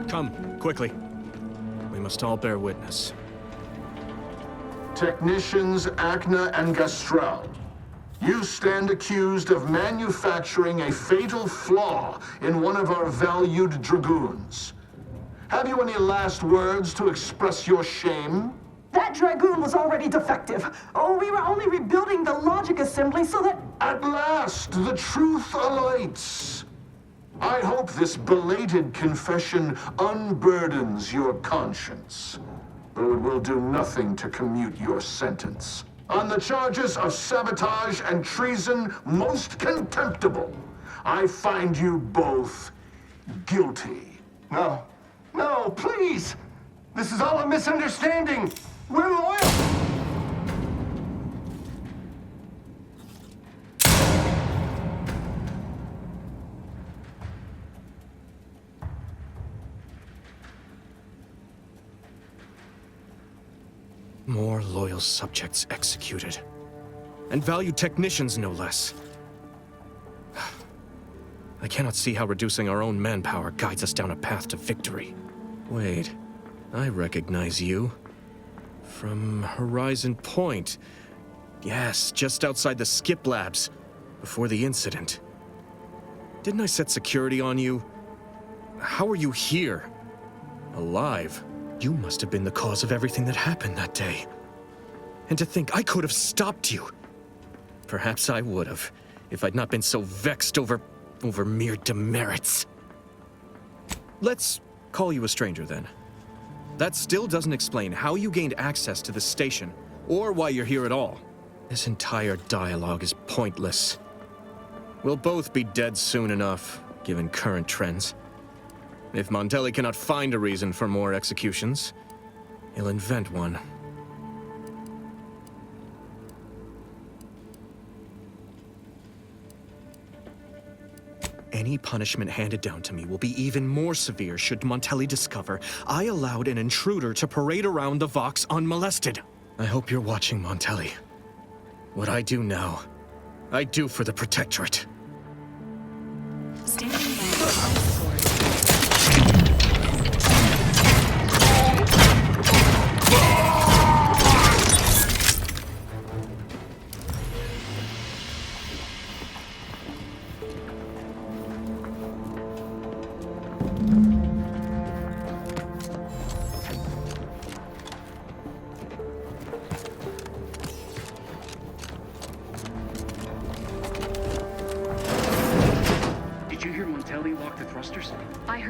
Come, quickly. We must all bear witness. Technicians Acna and Gastrell, you stand accused of manufacturing a fatal flaw in one of our valued dragoons. Have you any last words to express your shame? That Dragoon was already defective. Oh, we were only rebuilding the logic assembly so that... At last, the truth alights. I hope this belated confession unburdens your conscience, though it will do nothing to commute your sentence. On the charges of sabotage and treason most contemptible, I find you both guilty. No, please! This is all a misunderstanding! We're loyal! More loyal subjects executed. And valued technicians, no less. I cannot see how reducing our own manpower guides us down a path to victory. Wait, I recognize you. From Horizon Point. Yes, just outside the Skip Labs, before the incident. Didn't I set security on you? How are you here? Alive? You must have been the cause of everything that happened that day. And to think I could have stopped you. Perhaps I would have, if I'd not been so vexed over mere demerits. Let's call you a stranger then. That still doesn't explain how you gained access to the station, or why you're here at all. This entire dialogue is pointless. We'll both be dead soon enough, given current trends. If Montelli cannot find a reason for more executions, he'll invent one. Any punishment handed down to me will be even more severe should Montelli discover I allowed an intruder to parade around the Vox unmolested. I hope you're watching, Montelli. What I do now, I do for the Protectorate. Standing by.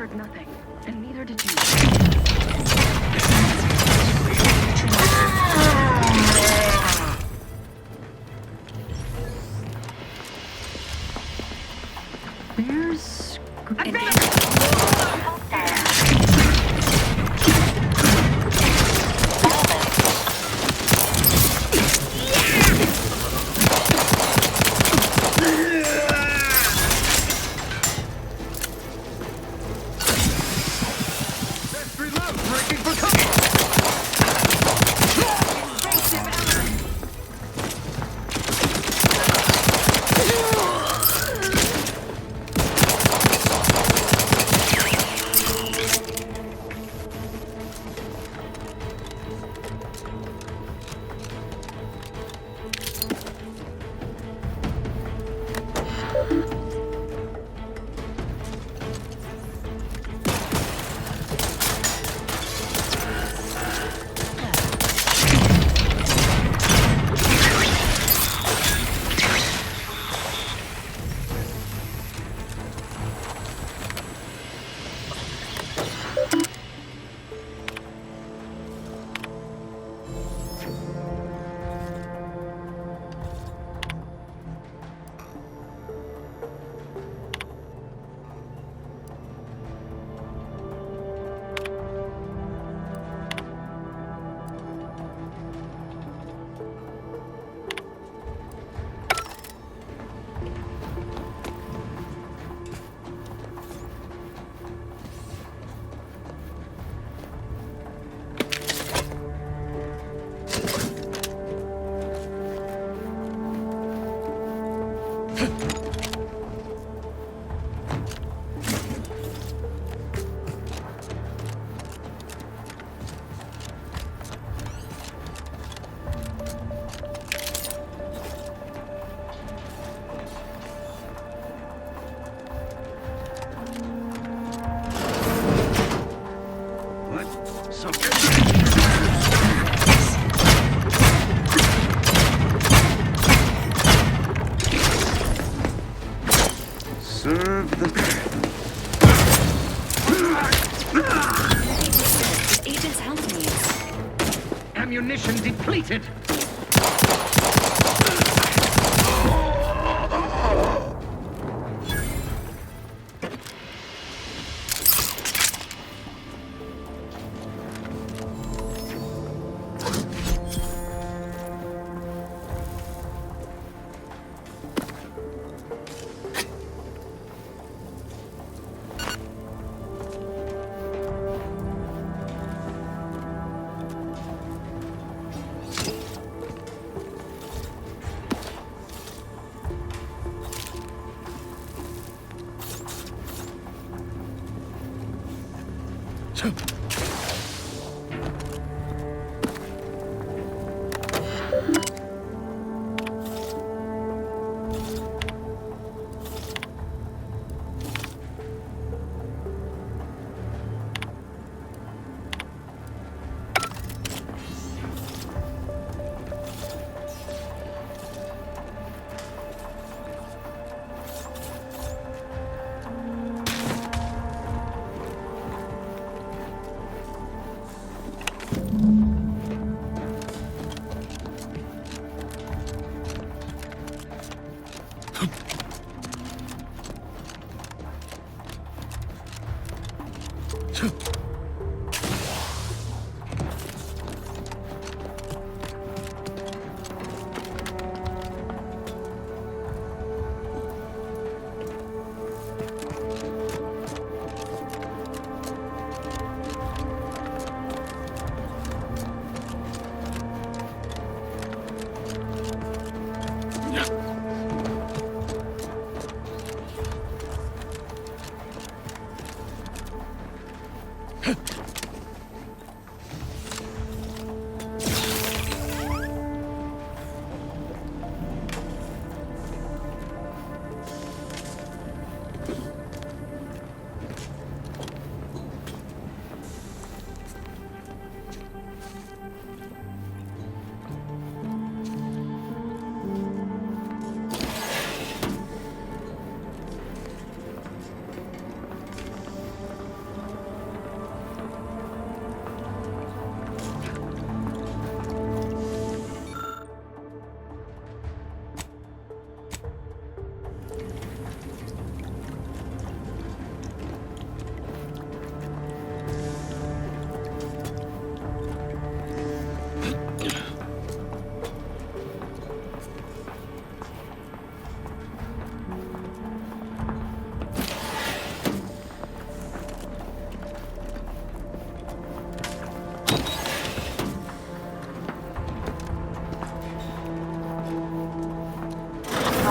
heard nothing, and neither did you. There's... Serve the... Agent's health needs. Ammunition depleted.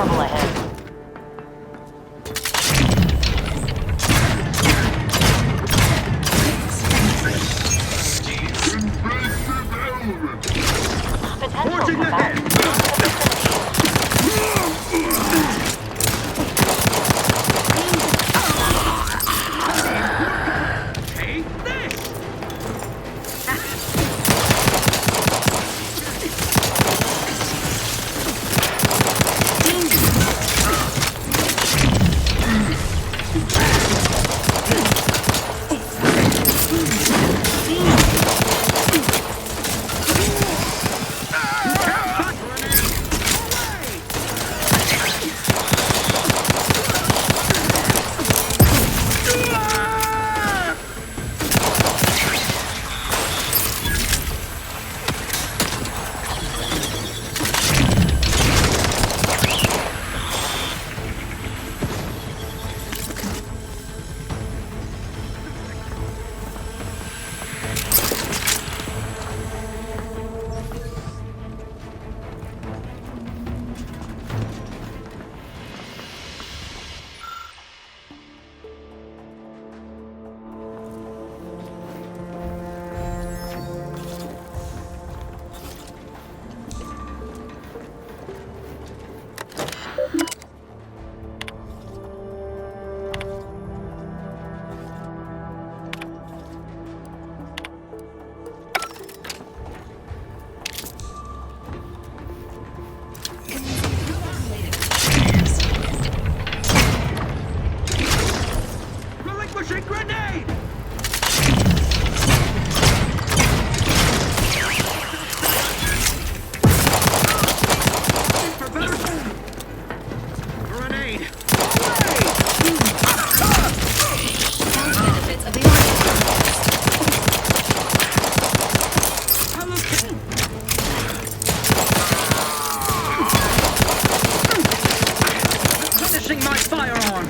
trouble ahead. Forging ahead! Take this! Relinquishing grenade! Grenade! Benefits of the Finishing my firearm!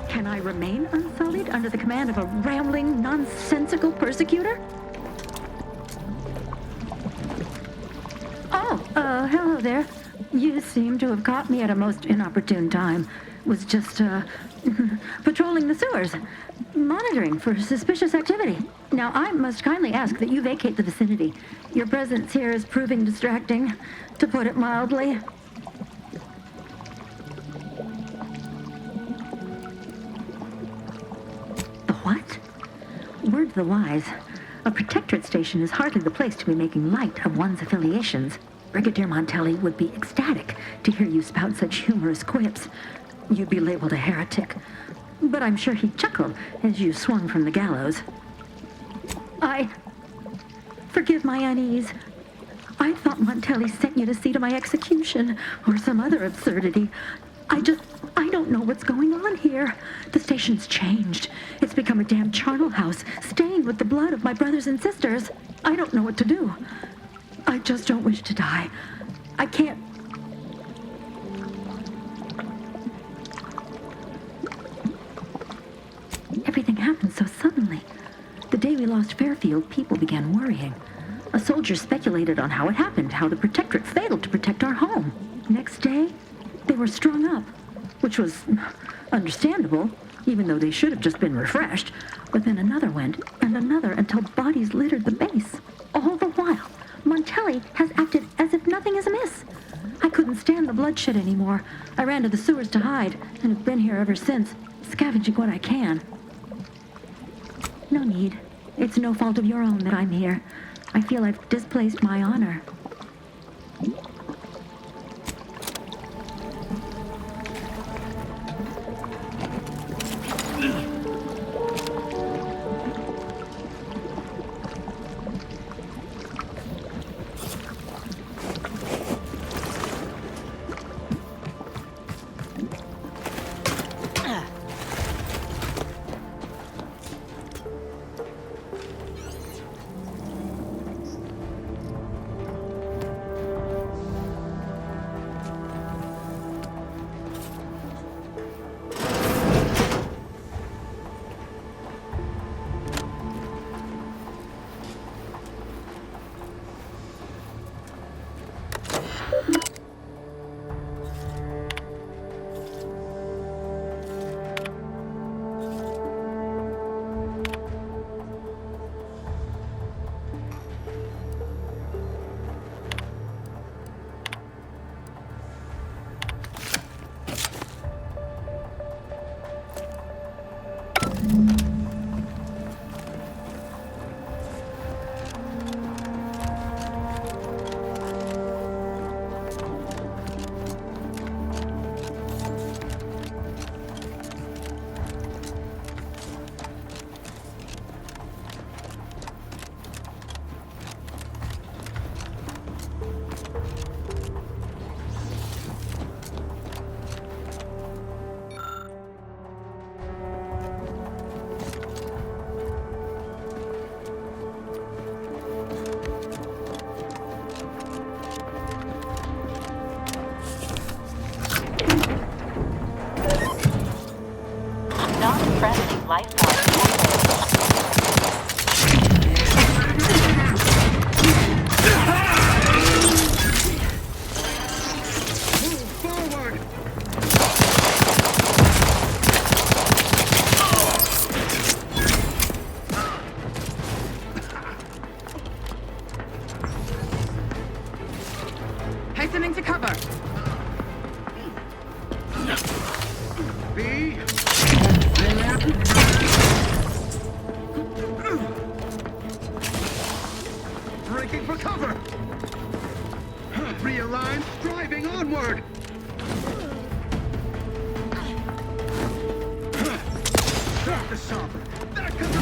Can I remain unsullied under the command of a rambling, nonsensical persecutor? Oh, hello there. You seem to have caught me at a most inopportune time. Was just, patrolling the sewers, monitoring for suspicious activity. Now, I must kindly ask that you vacate the vicinity. Your presence here is proving distracting, to put it mildly. What? Word to the wise. A protectorate station is hardly the place to be making light of one's affiliations. Brigadier Montelli would be ecstatic to hear you spout such humorous quips. You'd be labeled a heretic. But I'm sure he'd chuckle as you swung from the gallows. Forgive my unease. I thought Montelli sent you to see to my execution, or some other absurdity. I don't know what's going on here. The station's changed. It's become a damn charnel house, stained with the blood of my brothers and sisters. I don't know what to do. I just don't wish to die. I can't... Everything happened so suddenly. The day we lost Fairfield, people began worrying. A soldier speculated on how it happened, how the Protectorate failed to protect our home. Next day, they were strung up, which was understandable. even though they should have just been refreshed. But then another went, and another, until bodies littered the base. All the while, Montelli has acted as if nothing is amiss. I couldn't stand the bloodshed anymore. I ran to the sewers to hide, and have been here ever since, scavenging what I can. No need. It's no fault of your own that I'm here. I feel I've displaced my honor. Non-friendly life form. Hastening to cover. B. Breaking for cover. Realign, driving onward. Start the chopper. That comes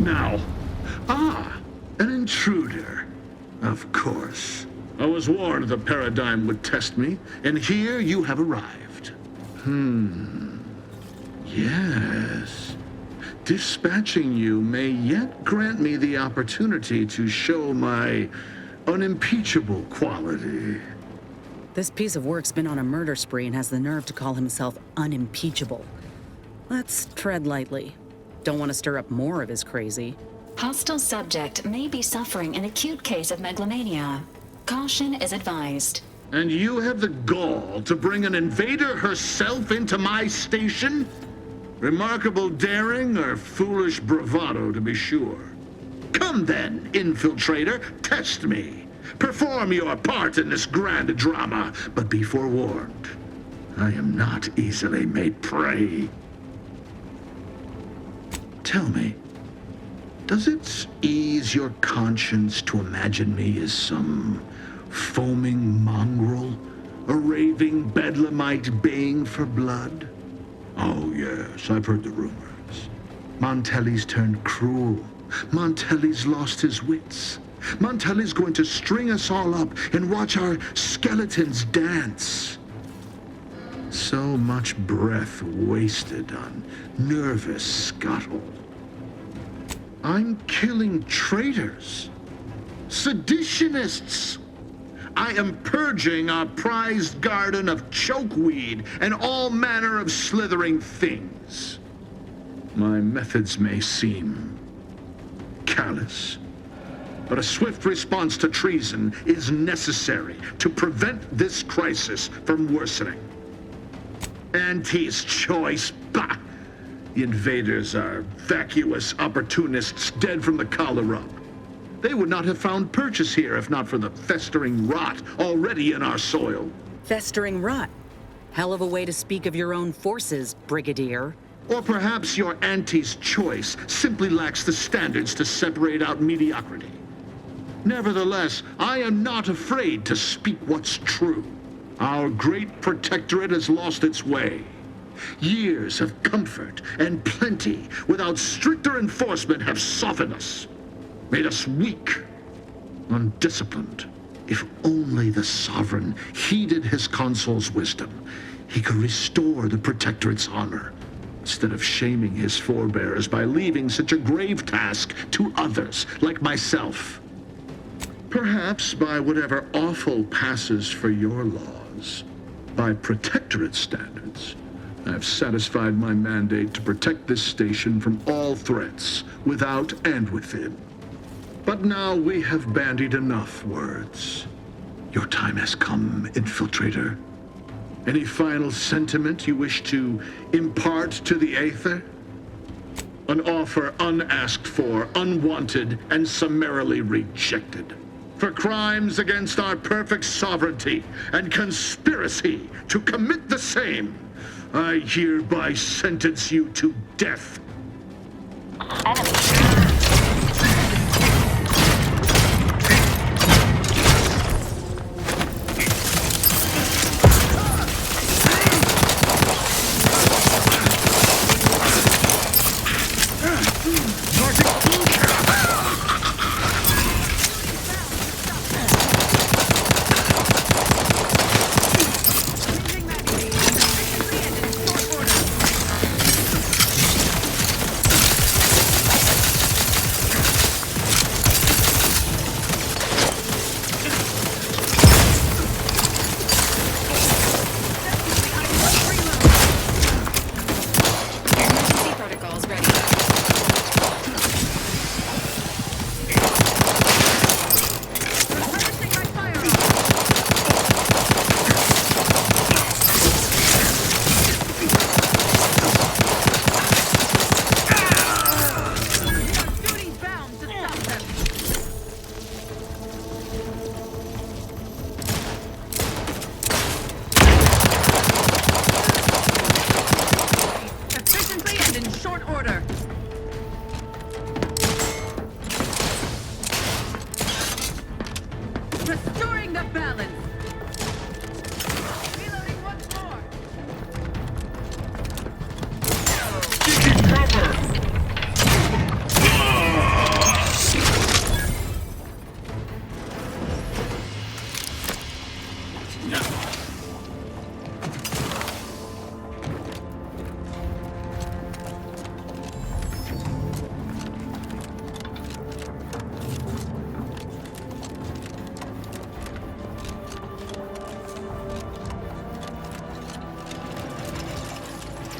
now? Ah, an intruder. Of course. I was warned the Paradigm would test me, and here you have arrived. Yes. Dispatching you may yet grant me the opportunity to show my unimpeachable quality. This piece of work's been on a murder spree and has the nerve to call himself unimpeachable. Let's tread lightly. Don't want to stir up more of his crazy. Hostile subject may be suffering an acute case of megalomania. Caution is advised. And you have the gall to bring an invader herself into my station? Remarkable daring or foolish bravado, to be sure. Come then, infiltrator, test me. Perform your part in this grand drama, but be forewarned. I am not easily made prey. Tell me, does it ease your conscience to imagine me as some foaming mongrel, a raving bedlamite baying for blood? Oh, yes, I've heard the rumors. Montelli's turned cruel. Montelli's lost his wits. Montelli's going to string us all up and watch our skeletons dance. So much breath wasted on nervous scuttle. I'm killing traitors, seditionists. I am purging our prized garden of chokeweed and all manner of slithering things. My methods may seem callous, but a swift response to treason is necessary to prevent this crisis from worsening. Auntie's choice, bah! The invaders are vacuous opportunists dead from the collar up. They would not have found purchase here if not for the festering rot already in our soil. Festering rot? Hell of a way to speak of your own forces, Brigadier. Or perhaps your auntie's choice simply lacks the standards to separate out mediocrity. Nevertheless, I am not afraid to speak what's true. Our great protectorate has lost its way. Years of comfort and plenty without stricter enforcement have softened us, made us weak, undisciplined. If only the sovereign heeded his consul's wisdom, he could restore the protectorate's honor, instead of shaming his forebears by leaving such a grave task to others like myself. Perhaps by whatever awful passes for your laws, by protectorate standards, I've satisfied my mandate to protect this station from all threats, without and within. But now we have bandied enough words. Your time has come, infiltrator. Any final sentiment you wish to impart to the Aether? An offer unasked for, unwanted, and summarily rejected. For crimes against our perfect sovereignty and conspiracy to commit the same, I hereby sentence you to death.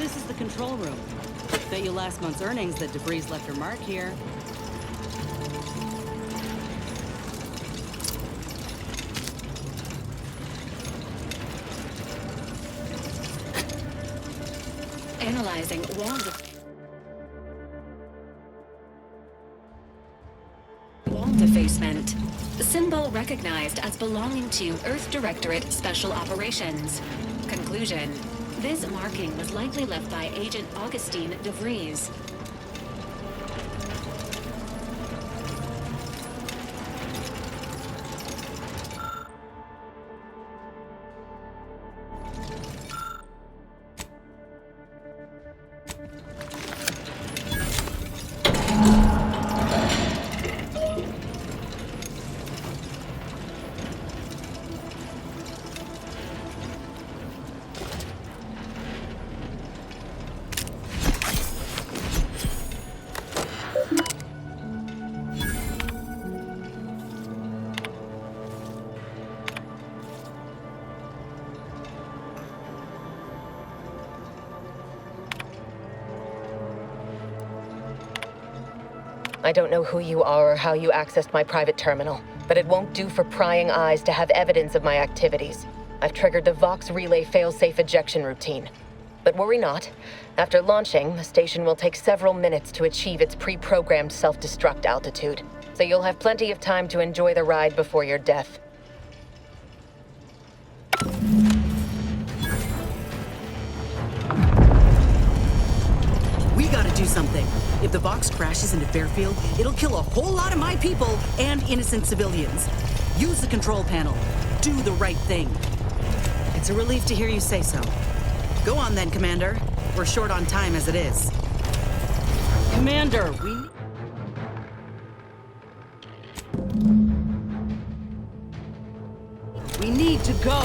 This is the control room. Bet you last month's earnings that DeVries left her mark here. Analyzing wall defacement. Symbol recognized as belonging to Earth Directorate Special Operations. Conclusion. This marking was likely left by Agent Augustine DeVries. I don't know who you are or how you accessed my private terminal, but it won't do for prying eyes to have evidence of my activities. I've triggered the Vox Relay failsafe ejection routine. But worry not. After launching, the station will take several minutes to achieve its pre-programmed self-destruct altitude, so you'll have plenty of time to enjoy the ride before your death. We gotta do something. If the Vox crashes into Fairfield, it'll kill a whole lot of my people and innocent civilians. Use the control panel. Do the right thing. It's a relief to hear you say so. Go on then, Commander. We're short on time as it is. Commander, we need to go.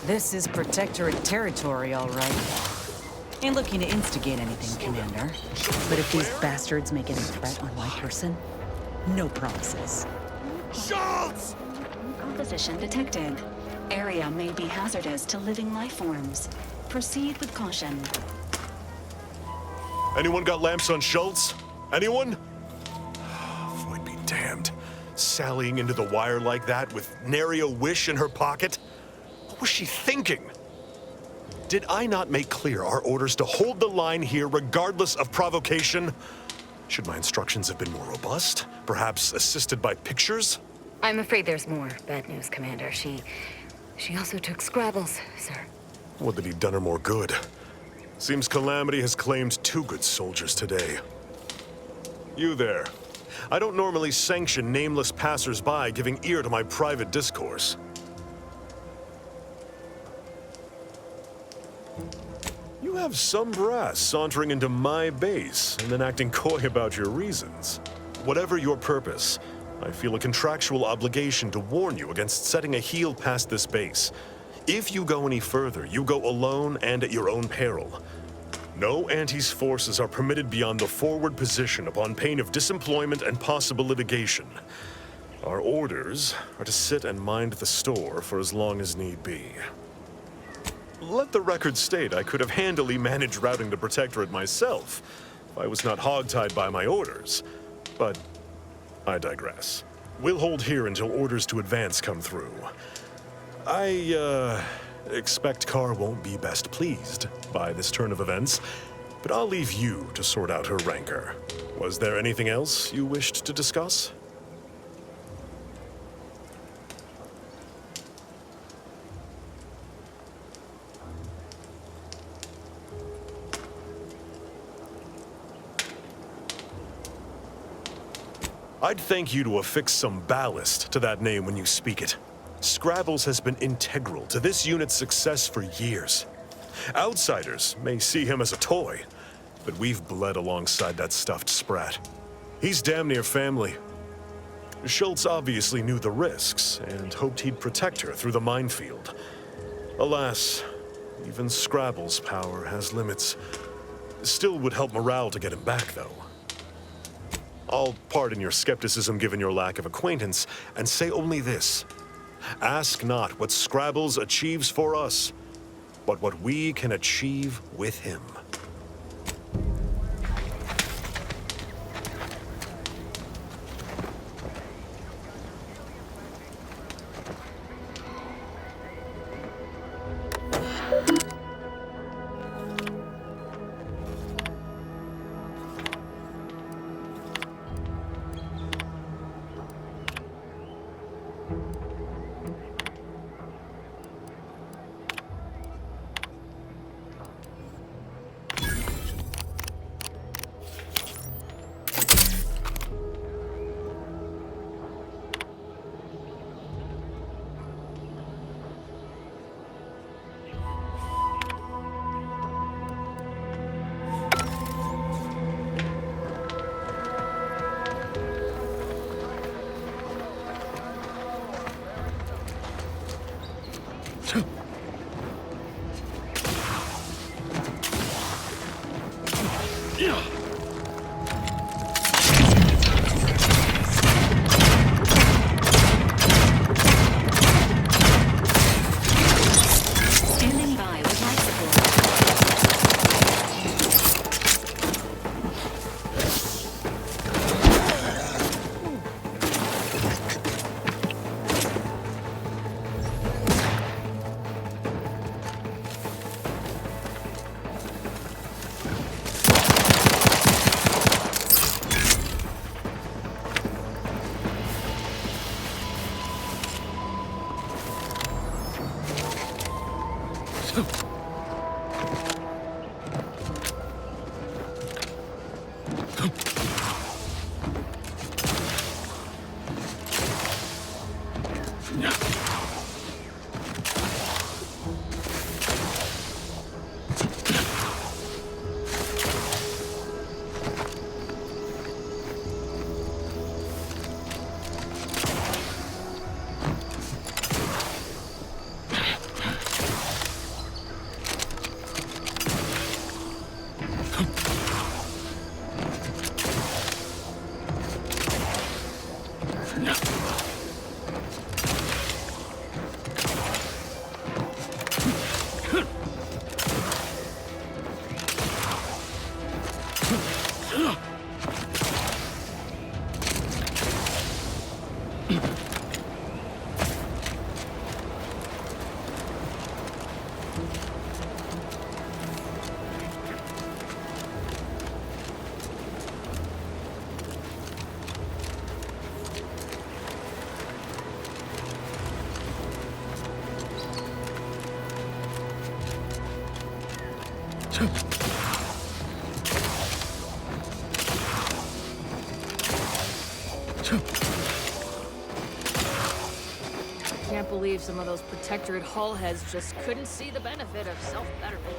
This is Protectorate territory, all right. Ain't looking to instigate anything, Commander. But if these bastards make any threat on my person, no promises. Schultz! Opposition detected. Area may be hazardous to living life forms. Proceed with caution. Anyone got lamps on Schultz? Anyone? Void be damned. Sallying into the wire like that with nary a wish in her pocket? What was she thinking? Did I not make clear our orders to hold the line here regardless of provocation? Should my instructions have been more robust? Perhaps assisted by pictures? I'm afraid there's more bad news, Commander. She also took Scrabbles, sir. Would that he'd done her more good. Seems Calamity has claimed 2 good soldiers today. You there. I don't normally sanction nameless passers-by giving ear to my private discourse. You have some brass sauntering into my base and then acting coy about your reasons. Whatever your purpose, I feel a contractual obligation to warn you against setting a heel past this base. If you go any further, you go alone and at your own peril. No Antes forces are permitted beyond the forward position upon pain of disemployment and possible litigation. Our orders are to sit and mind the store for as long as need be. Let the record state I could have handily managed routing the Protectorate myself if I was not hogtied by my orders. But I digress. We'll hold here until orders to advance come through. I expect Carr won't be best pleased by this turn of events, but I'll leave you to sort out her rancor. Was there anything else you wished to discuss? I'd thank you to affix some ballast to that name when you speak it. Scrabbles has been integral to this unit's success for years. Outsiders may see him as a toy, but we've bled alongside that stuffed sprat. He's damn near family. Schultz obviously knew the risks and hoped he'd protect her through the minefield. Alas, even Scrabble's power has limits. Still would help morale to get him back, though. I'll pardon your skepticism given your lack of acquaintance, and say only this. Ask not what Scrabbles achieves for us, but what we can achieve with him. Can't believe some of those Protectorate hull heads just couldn't see the benefit of self-betterment.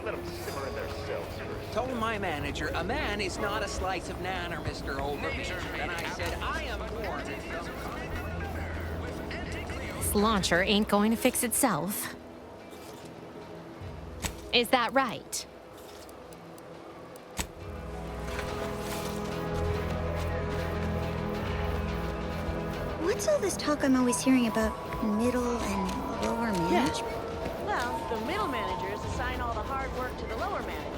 Let them simmer in their cells first. Told my manager, a man is not a slice of nanner, Mr. Overman. And I said, I am born in some This launcher ain't going to fix itself. Is that right? What's all this talk I'm always hearing about middle and lower management? Well, the middle managers assign all the hard work to the lower managers.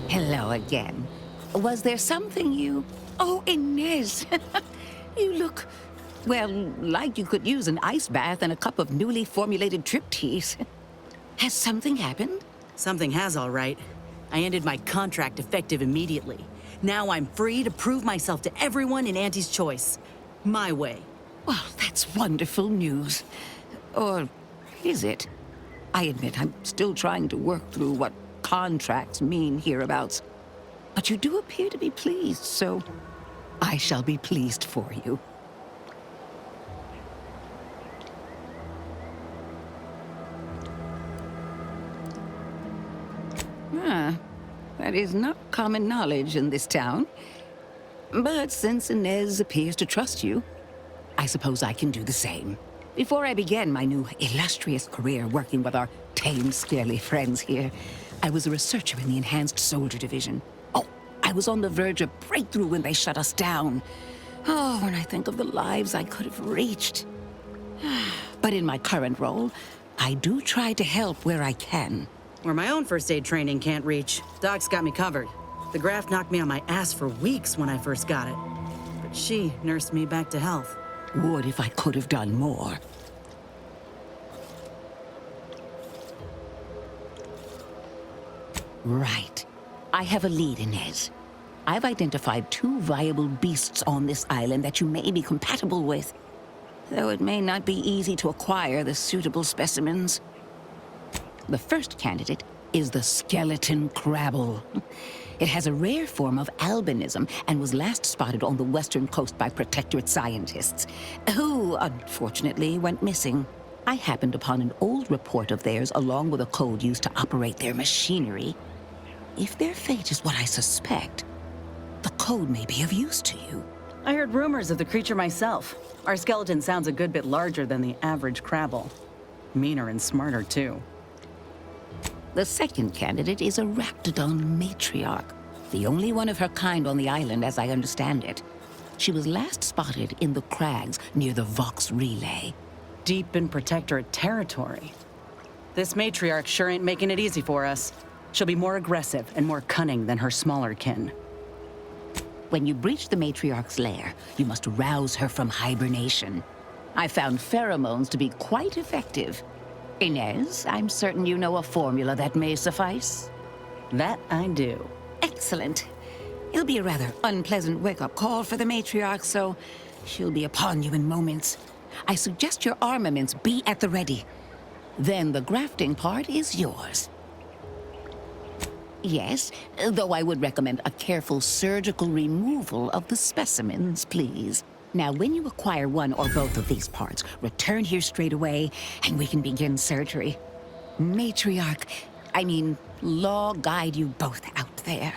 Hello again. Was there something you... Oh, Inez! You look, well, like you could use an ice bath and a cup of newly formulated trip teas. Has something happened? Something has, all right. I ended my contract effective immediately. Now I'm free to prove myself to everyone in Auntie's Choice. My way. Well, that's wonderful news. Or is it? I admit I'm still trying to work through what contracts mean hereabouts. But you do appear to be pleased, so I shall be pleased for you. That is not common knowledge in this town. But since Inez appears to trust you, I suppose I can do the same. Before I began my new illustrious career working with our tame, scaly friends here, I was a researcher in the Enhanced Soldier Division. Oh, I was on the verge of breakthrough when they shut us down. Oh, when I think of the lives I could have reached. But in my current role, I do try to help where I can. Where my own first aid training can't reach, Doc's got me covered. The graft knocked me on my ass for weeks when I first got it. But she nursed me back to health. Would if I could have done more. Right. I have a lead, Inez. I've identified 2 viable beasts on this island that you may be compatible with. Though it may not be easy to acquire the suitable specimens. The first candidate is the skeleton crabble. It has a rare form of albinism and was last spotted on the western coast by Protectorate scientists, who unfortunately went missing. I happened upon an old report of theirs along with a code used to operate their machinery. If their fate is what I suspect, the code may be of use to you. I heard rumors of the creature myself. Our skeleton sounds a good bit larger than the average crabble. Meaner and smarter, too. The second candidate is a Raptidon matriarch, the only one of her kind on the island as I understand it. She was last spotted in the crags near the Vox Relay. Deep in Protectorate territory. This matriarch sure ain't making it easy for us. She'll be more aggressive and more cunning than her smaller kin. When you breach the matriarch's lair, you must rouse her from hibernation. I found pheromones to be quite effective. Inez, I'm certain you know a formula that may suffice. That I do. Excellent. It'll be a rather unpleasant wake-up call for the matriarch, so she'll be upon you in moments. I suggest your armaments be at the ready. Then the grafting part is yours. Yes, though I would recommend a careful surgical removal of the specimens, please. Now, when you acquire one or both of these parts, return here straight away, and we can begin surgery. Law guide you both out there.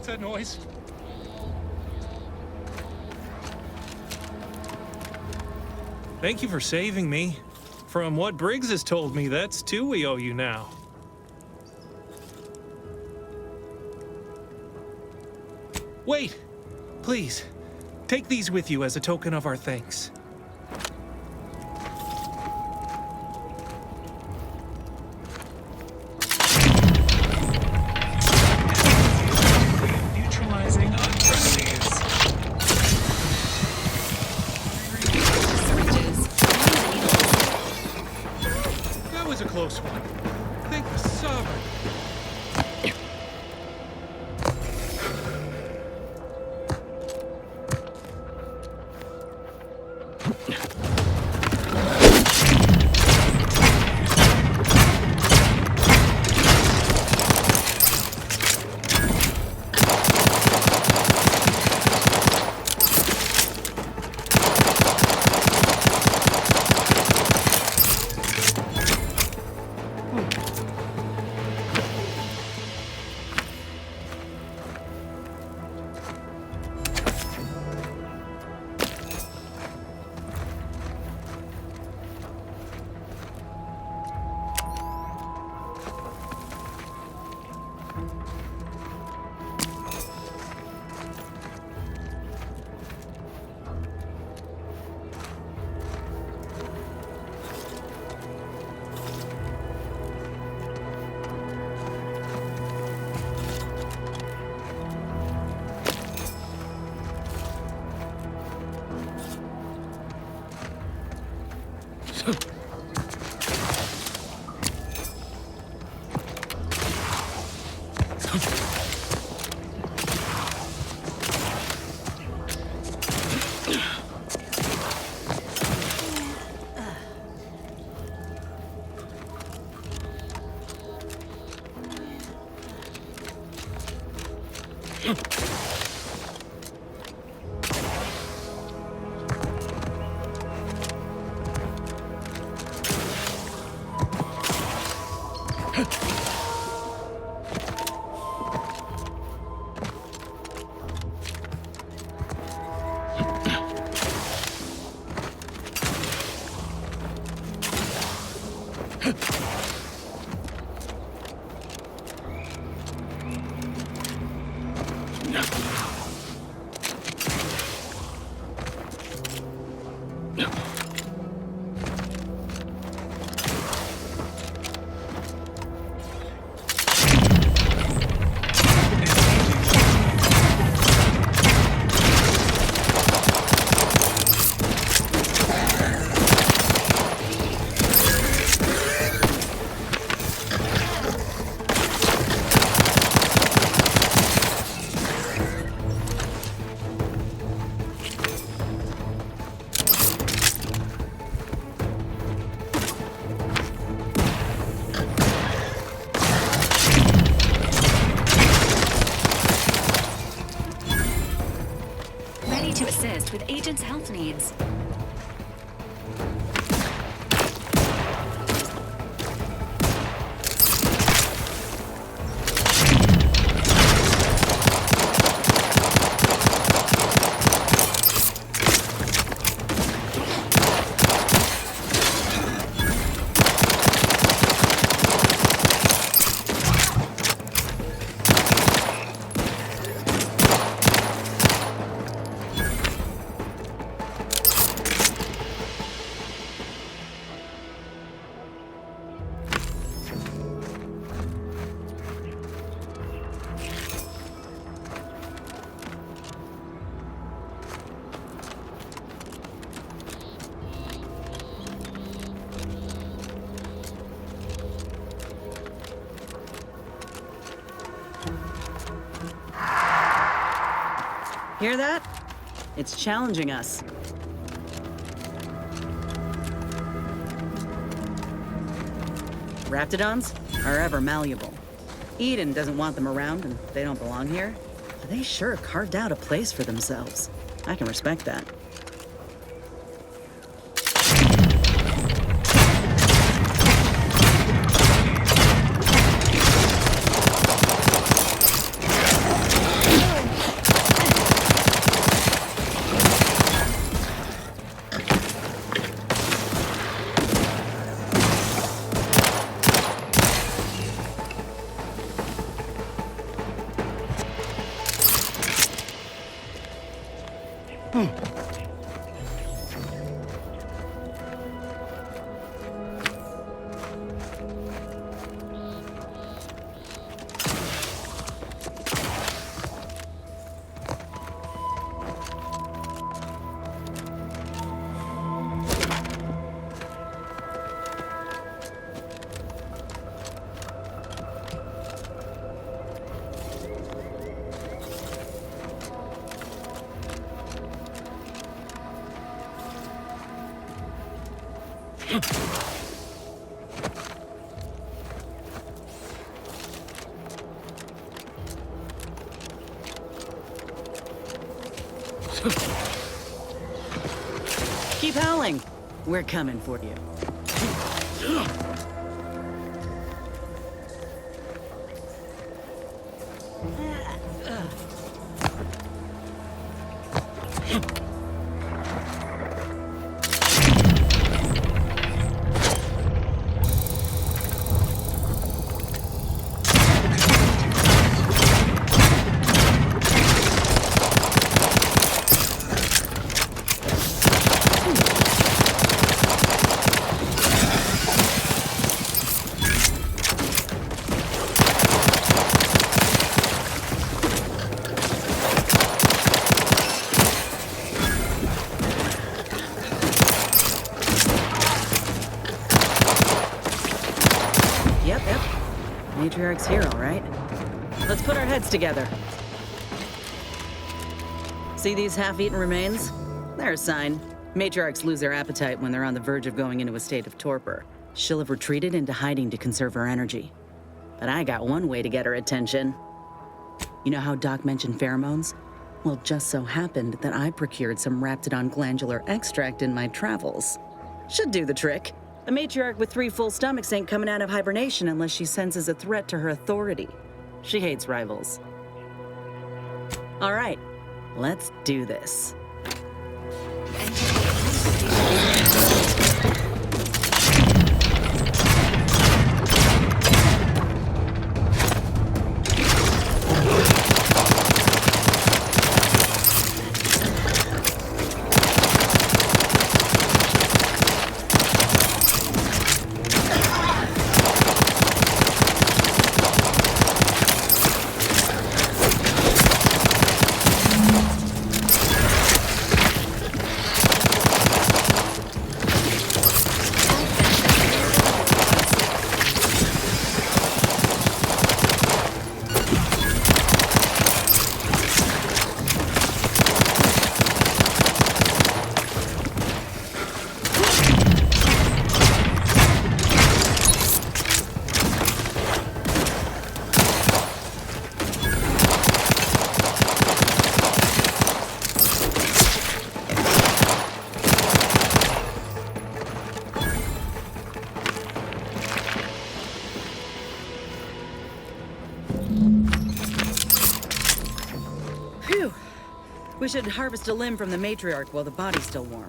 that noise? Thank you for saving me. From what Briggs has told me, that's two we owe you now. Wait! Please, take these with you as a token of our thanks. Neutralizing uncertainties. That was a close one. Thank the Sovereign. Ready to assist with agent's health needs. Hear that? It's challenging us. Raptidons are ever malleable. Eden doesn't want them around and they don't belong here. But they sure carved out a place for themselves. I can respect that. Keep howling. We're coming for you. Matriarch's here, all right. Let's put our heads together. See these half-eaten remains? They're a sign. Matriarchs lose their appetite when they're on the verge of going into a state of torpor. She'll have retreated into hiding to conserve her energy. But I got one way to get her attention. You know how Doc mentioned pheromones? Well, just so happened that I procured some Raptidon glandular extract in my travels. Should do the trick. A matriarch with 3 full stomachs ain't coming out of hibernation unless she senses a threat to her authority. She hates rivals. All right, let's do this. Phew. We should harvest a limb from the matriarch while the body's still warm.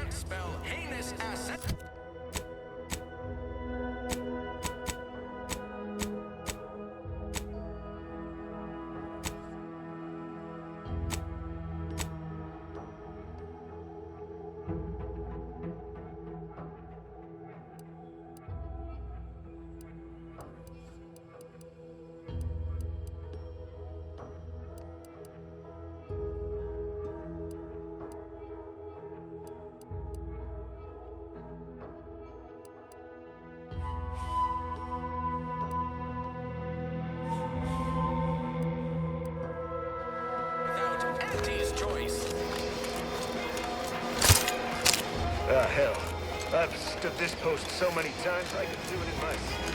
could spell heinous asset. Auntie's choice. Ah, hell. I've stood this post so many times, I could do it in my sleep.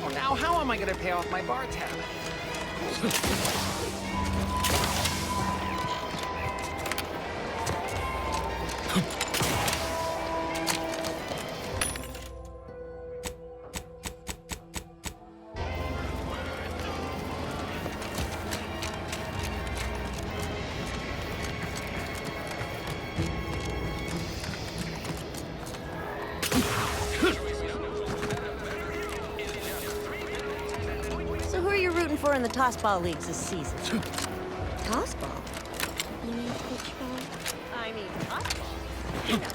Oh, now how am I gonna pay off my bar tab? So who are you rooting for in the tossball leagues this season? Tossball? You mean pitchball? I mean tossball. You know.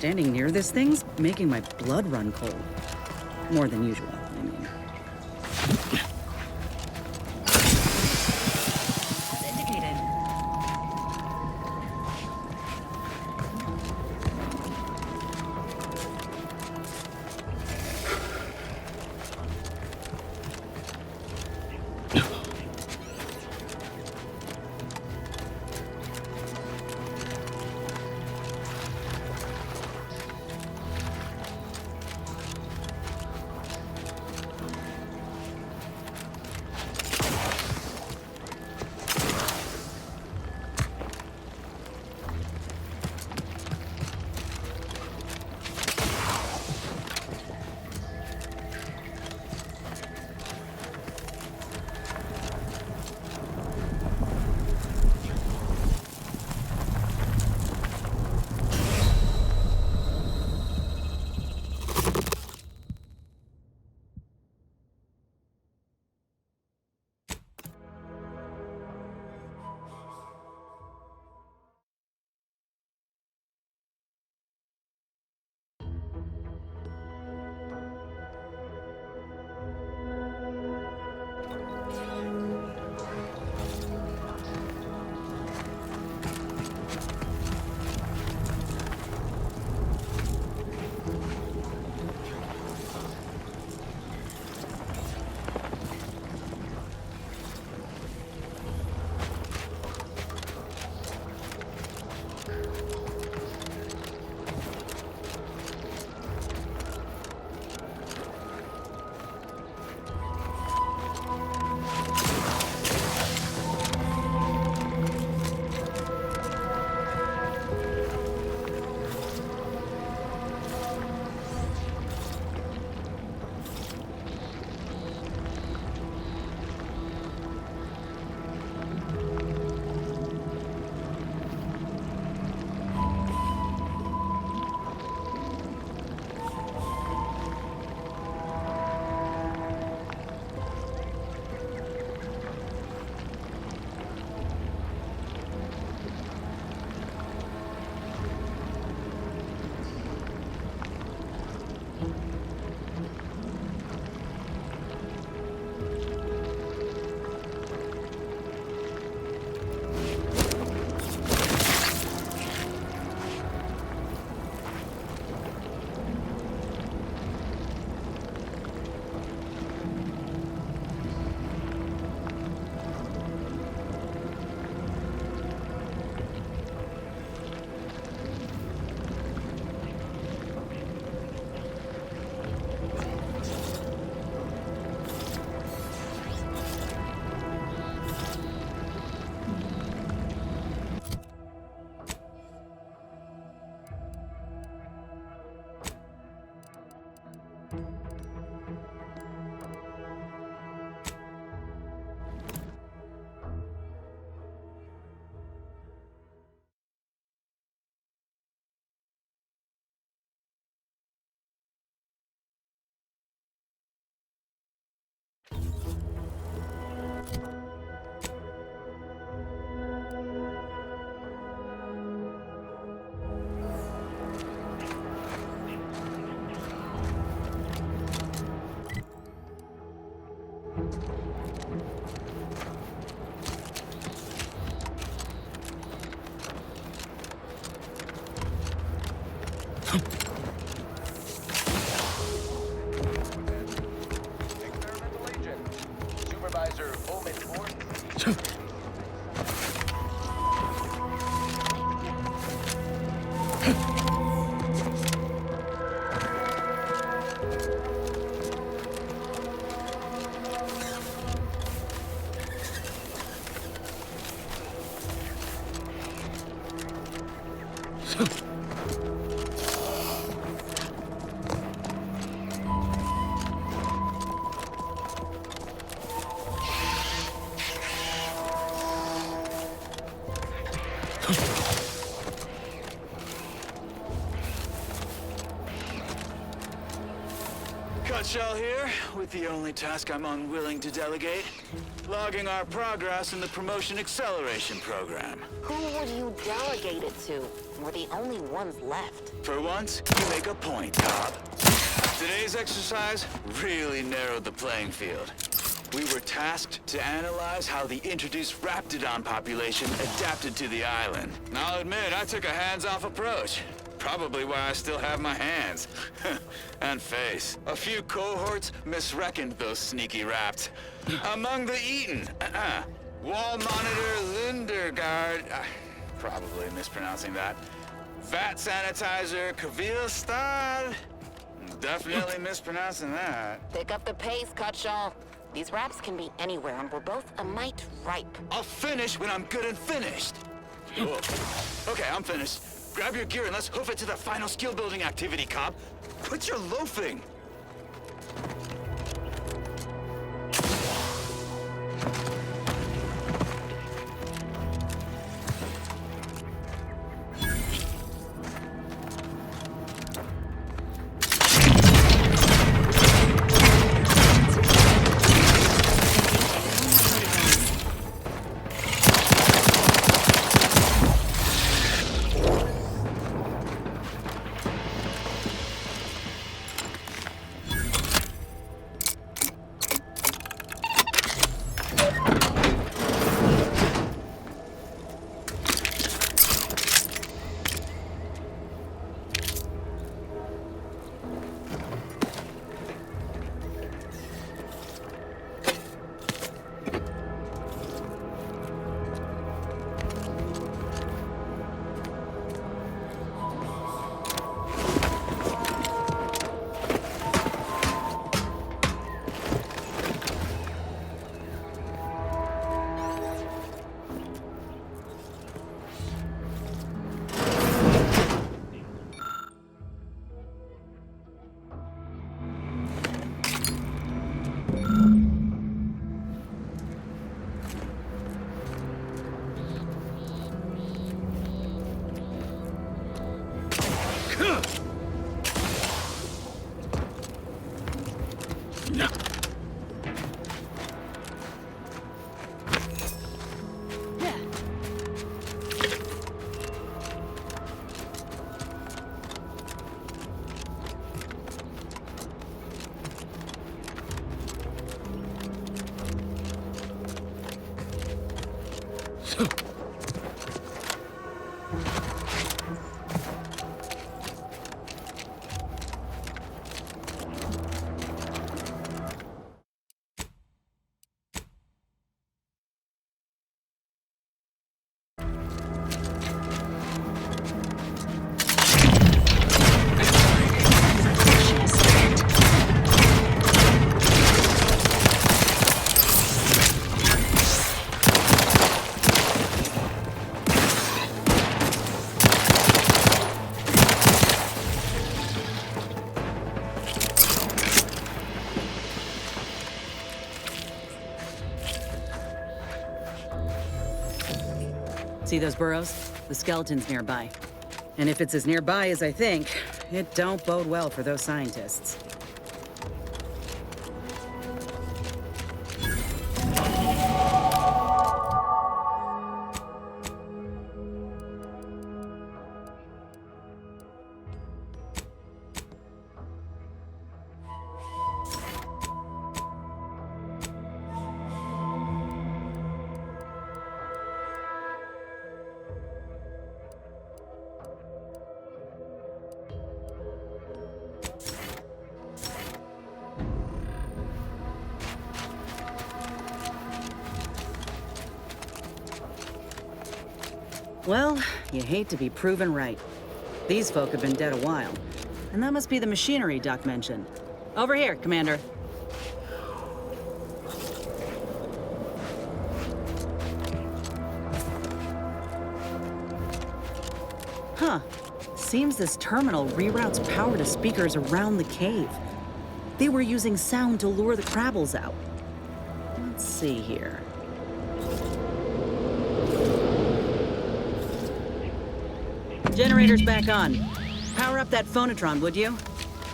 Standing near this thing's making my blood run cold. More than usual, I mean. As indicated. Cutshell here, with the only task I'm unwilling to delegate. Logging our progress in the Promotion Acceleration Program. Who would you delegate it to? We're the only ones left. For once, you make a point, Cobb. Today's exercise really narrowed the playing field. We were tasked to analyze how the introduced Raptidon population adapted to the island. I'll admit, I took a hands-off approach. Probably why I still have my hands. And face. A few cohorts misreckoned those sneaky raps. Among the Eaton, Wall Monitor Lindergaard, probably mispronouncing that. Vat Sanitizer Kvilstad, definitely mispronouncing that. Pick up the pace, Cutshaw. These raps can be anywhere, and we're both a mite ripe. I'll finish when I'm good and finished. Whoa. Okay, I'm finished. Grab your gear and let's hoof it to the final skill-building activity, Cobb. Quit your loafing. See those burrows? The skeleton's nearby. And if it's as nearby as I think, it don't bode well for those scientists. Well, you hate to be proven right. These folk have been dead a while. And that must be the machinery Doc mentioned. Over here, Commander. Huh. Seems this terminal reroutes power to speakers around the cave. They were using sound to lure the Crabbles out. Let's see here. Generator's back on. Power up that phonotron, would you?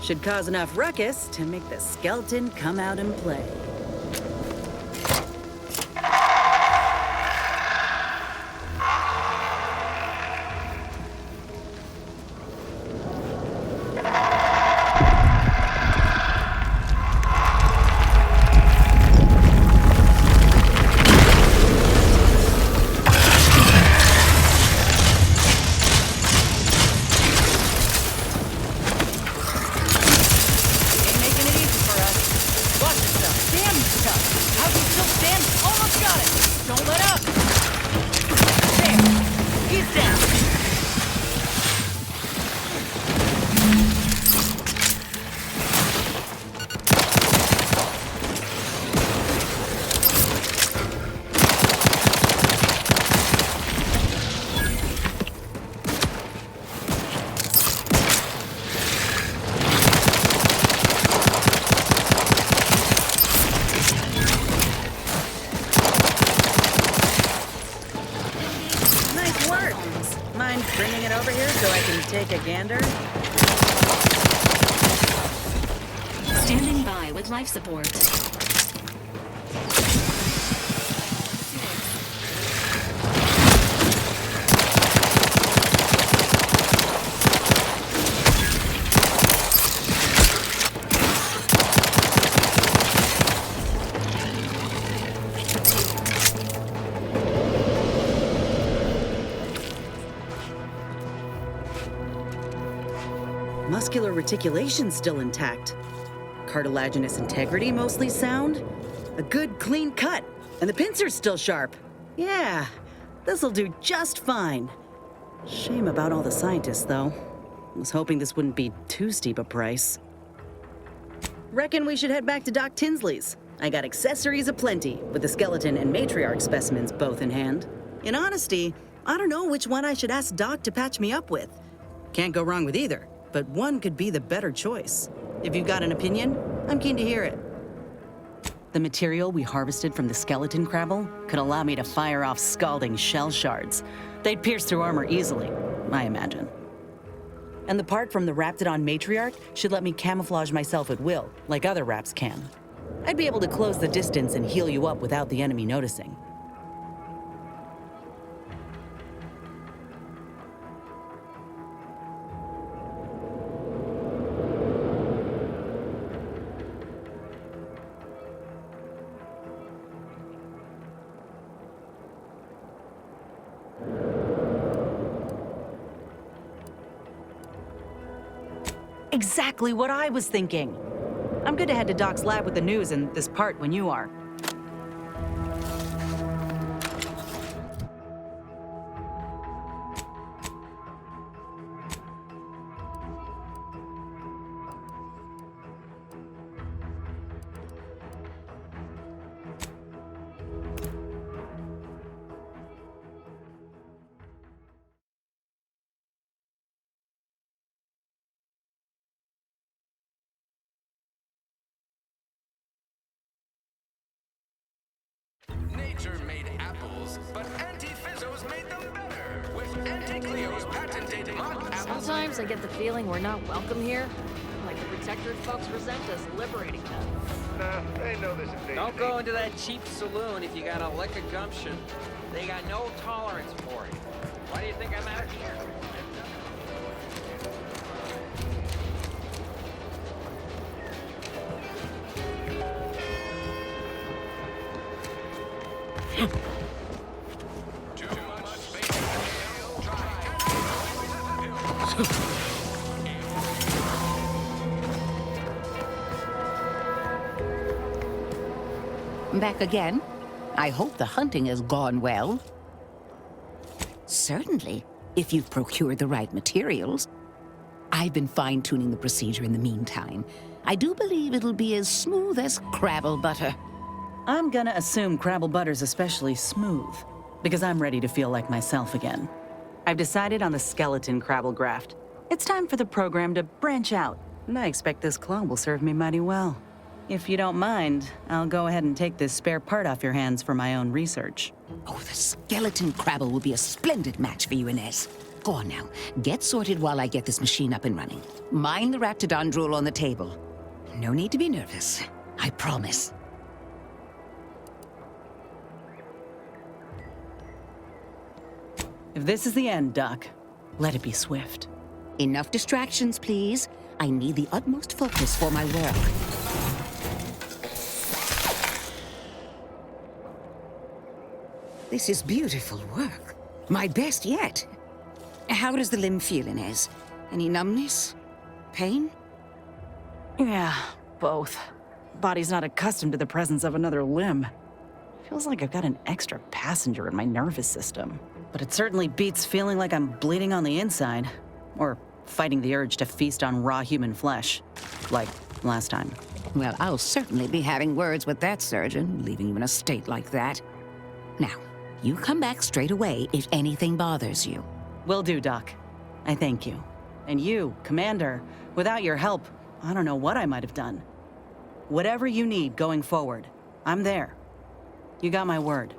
Should cause enough ruckus to make the skeleton come out and play. Bringing it over here so I can take a gander? Standing by with life support. Muscular reticulation's still intact. Cartilaginous integrity mostly sound. A good clean cut. And the pincer's still sharp. Yeah, this'll do just fine. Shame about all the scientists, though. Was hoping this wouldn't be too steep a price. Reckon we should head back to Doc Tinsley's. I got accessories aplenty, with the skeleton and matriarch specimens both in hand. In honesty, I don't know which one I should ask Doc to patch me up with. Can't go wrong with either, but one could be the better choice. If you've got an opinion, I'm keen to hear it. The material we harvested from the skeleton crabble could allow me to fire off scalding shell shards. They'd pierce through armor easily, I imagine. And the part from the Raptidon matriarch should let me camouflage myself at will, like other Raps can. I'd be able to close the distance and heal you up without the enemy noticing. Exactly what I was thinking. I'm good to head to Doc's lab with the news and this part when you are. Nature made apples, but Anti-Fizzos made them better with Anti-Cleo's patented mock apples. Sometimes I get the feeling we're not welcome here. Like the Protectorate folks resent us liberating them. Nah, they know this invasion. Don't go into that cheap saloon if you got a lick of gumption. They got no tolerance for it. Why do you think I'm out here? Back again? I hope the hunting has gone well. Certainly, if you've procured the right materials. I've been fine-tuning the procedure in the meantime. I do believe it'll be as smooth as Crabble butter. I'm gonna assume Crabble butter's especially smooth, because I'm ready to feel like myself again. I've decided on the skeleton Crabble graft. It's time for the program to branch out, and I expect this claw will serve me mighty well. If you don't mind, I'll go ahead and take this spare part off your hands for my own research. Oh, the skeleton Crabble will be a splendid match for you, Inez. Go on now. Get sorted while I get this machine up and running. Mind the Raptidon drool on the table. No need to be nervous. I promise. If this is the end, Doc, let it be swift. Enough distractions, please. I need the utmost focus for my work. This is beautiful work. My best yet. How does the limb feel, Inez? Any numbness? Pain? Yeah, both. Body's not accustomed to the presence of another limb. Feels like I've got an extra passenger in my nervous system. But it certainly beats feeling like I'm bleeding on the inside. Or fighting the urge to feast on raw human flesh. Like last time. Well, I'll certainly be having words with that surgeon, leaving you in a state like that. Now, you come back straight away if anything bothers you. Will do, Doc. I thank you. And you, Commander, without your help, I don't know what I might have done. Whatever you need going forward, I'm there. You got my word.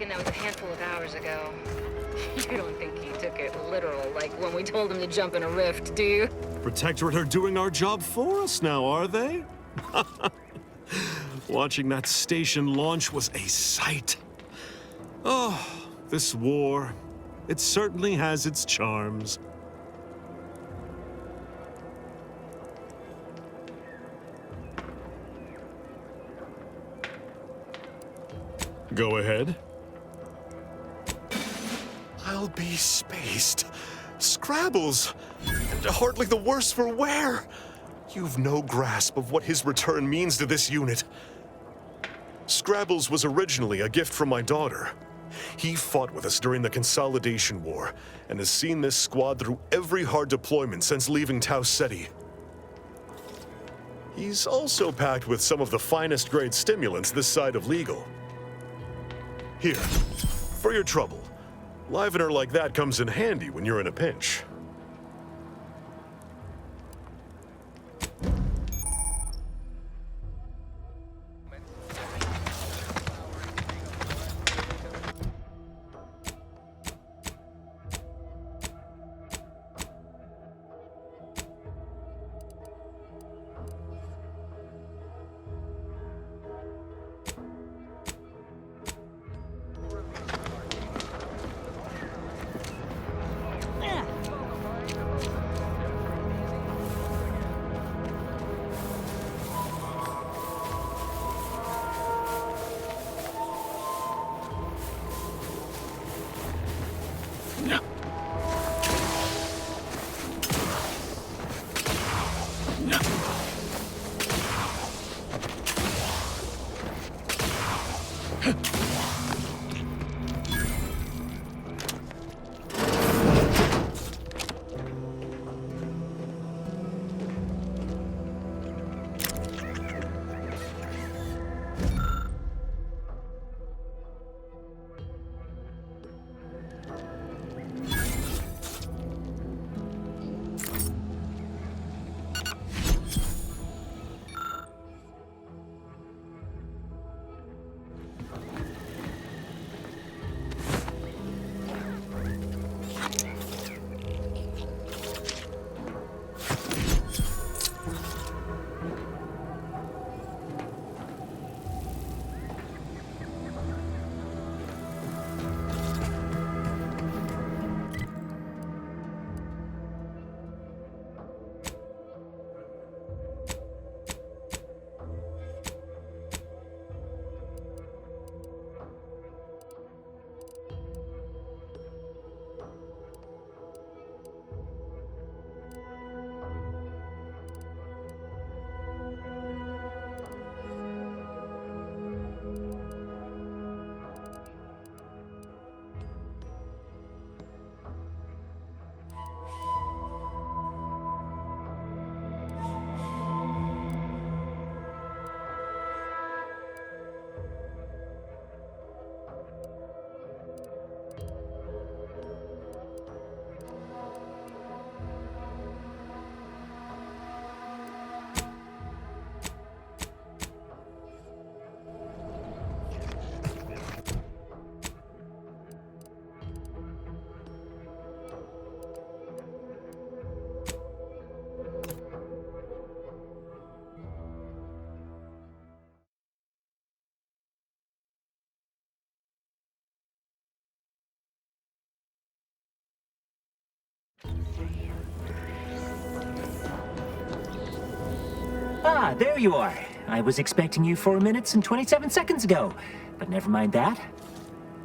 That was a handful of hours ago. You don't think he took it literal, like when we told him to jump in a rift, do you? Protectorate are doing our job for us now, are they? Watching that station launch was a sight. Oh, this war, it certainly has its charms. Go ahead. I'll be spaced. Scrabbles! And hardly the worse for wear! You've no grasp of what his return means to this unit. Scrabbles was originally a gift from my daughter. He fought with us during the Consolidation War, and has seen this squad through every hard deployment since leaving Tau Ceti. He's also packed with some of the finest grade stimulants this side of legal. Here, for your trouble. Livener like that comes in handy when you're in a pinch. Ah, there you are. I was expecting you 4 minutes and 27 seconds ago. But never mind that.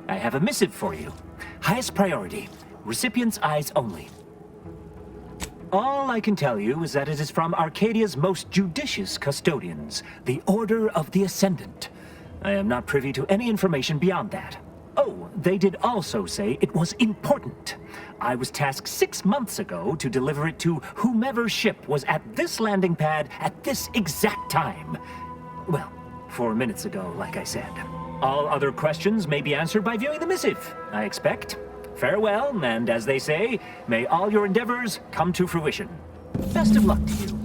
I have a missive for you. Highest priority. Recipient's eyes only. All I can tell you is that it is from Arcadia's most judicious custodians, the Order of the Ascendant. I am not privy to any information beyond that. Oh, they did also say it was important. I was tasked 6 months ago to deliver it to whomever ship was at this landing pad at this exact time. Well, 4 minutes ago, like I said. All other questions may be answered by viewing the missive, I expect. Farewell, and as they say, may all your endeavors come to fruition. Best of luck to you.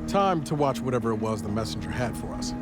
Time to watch whatever it was the messenger had for us.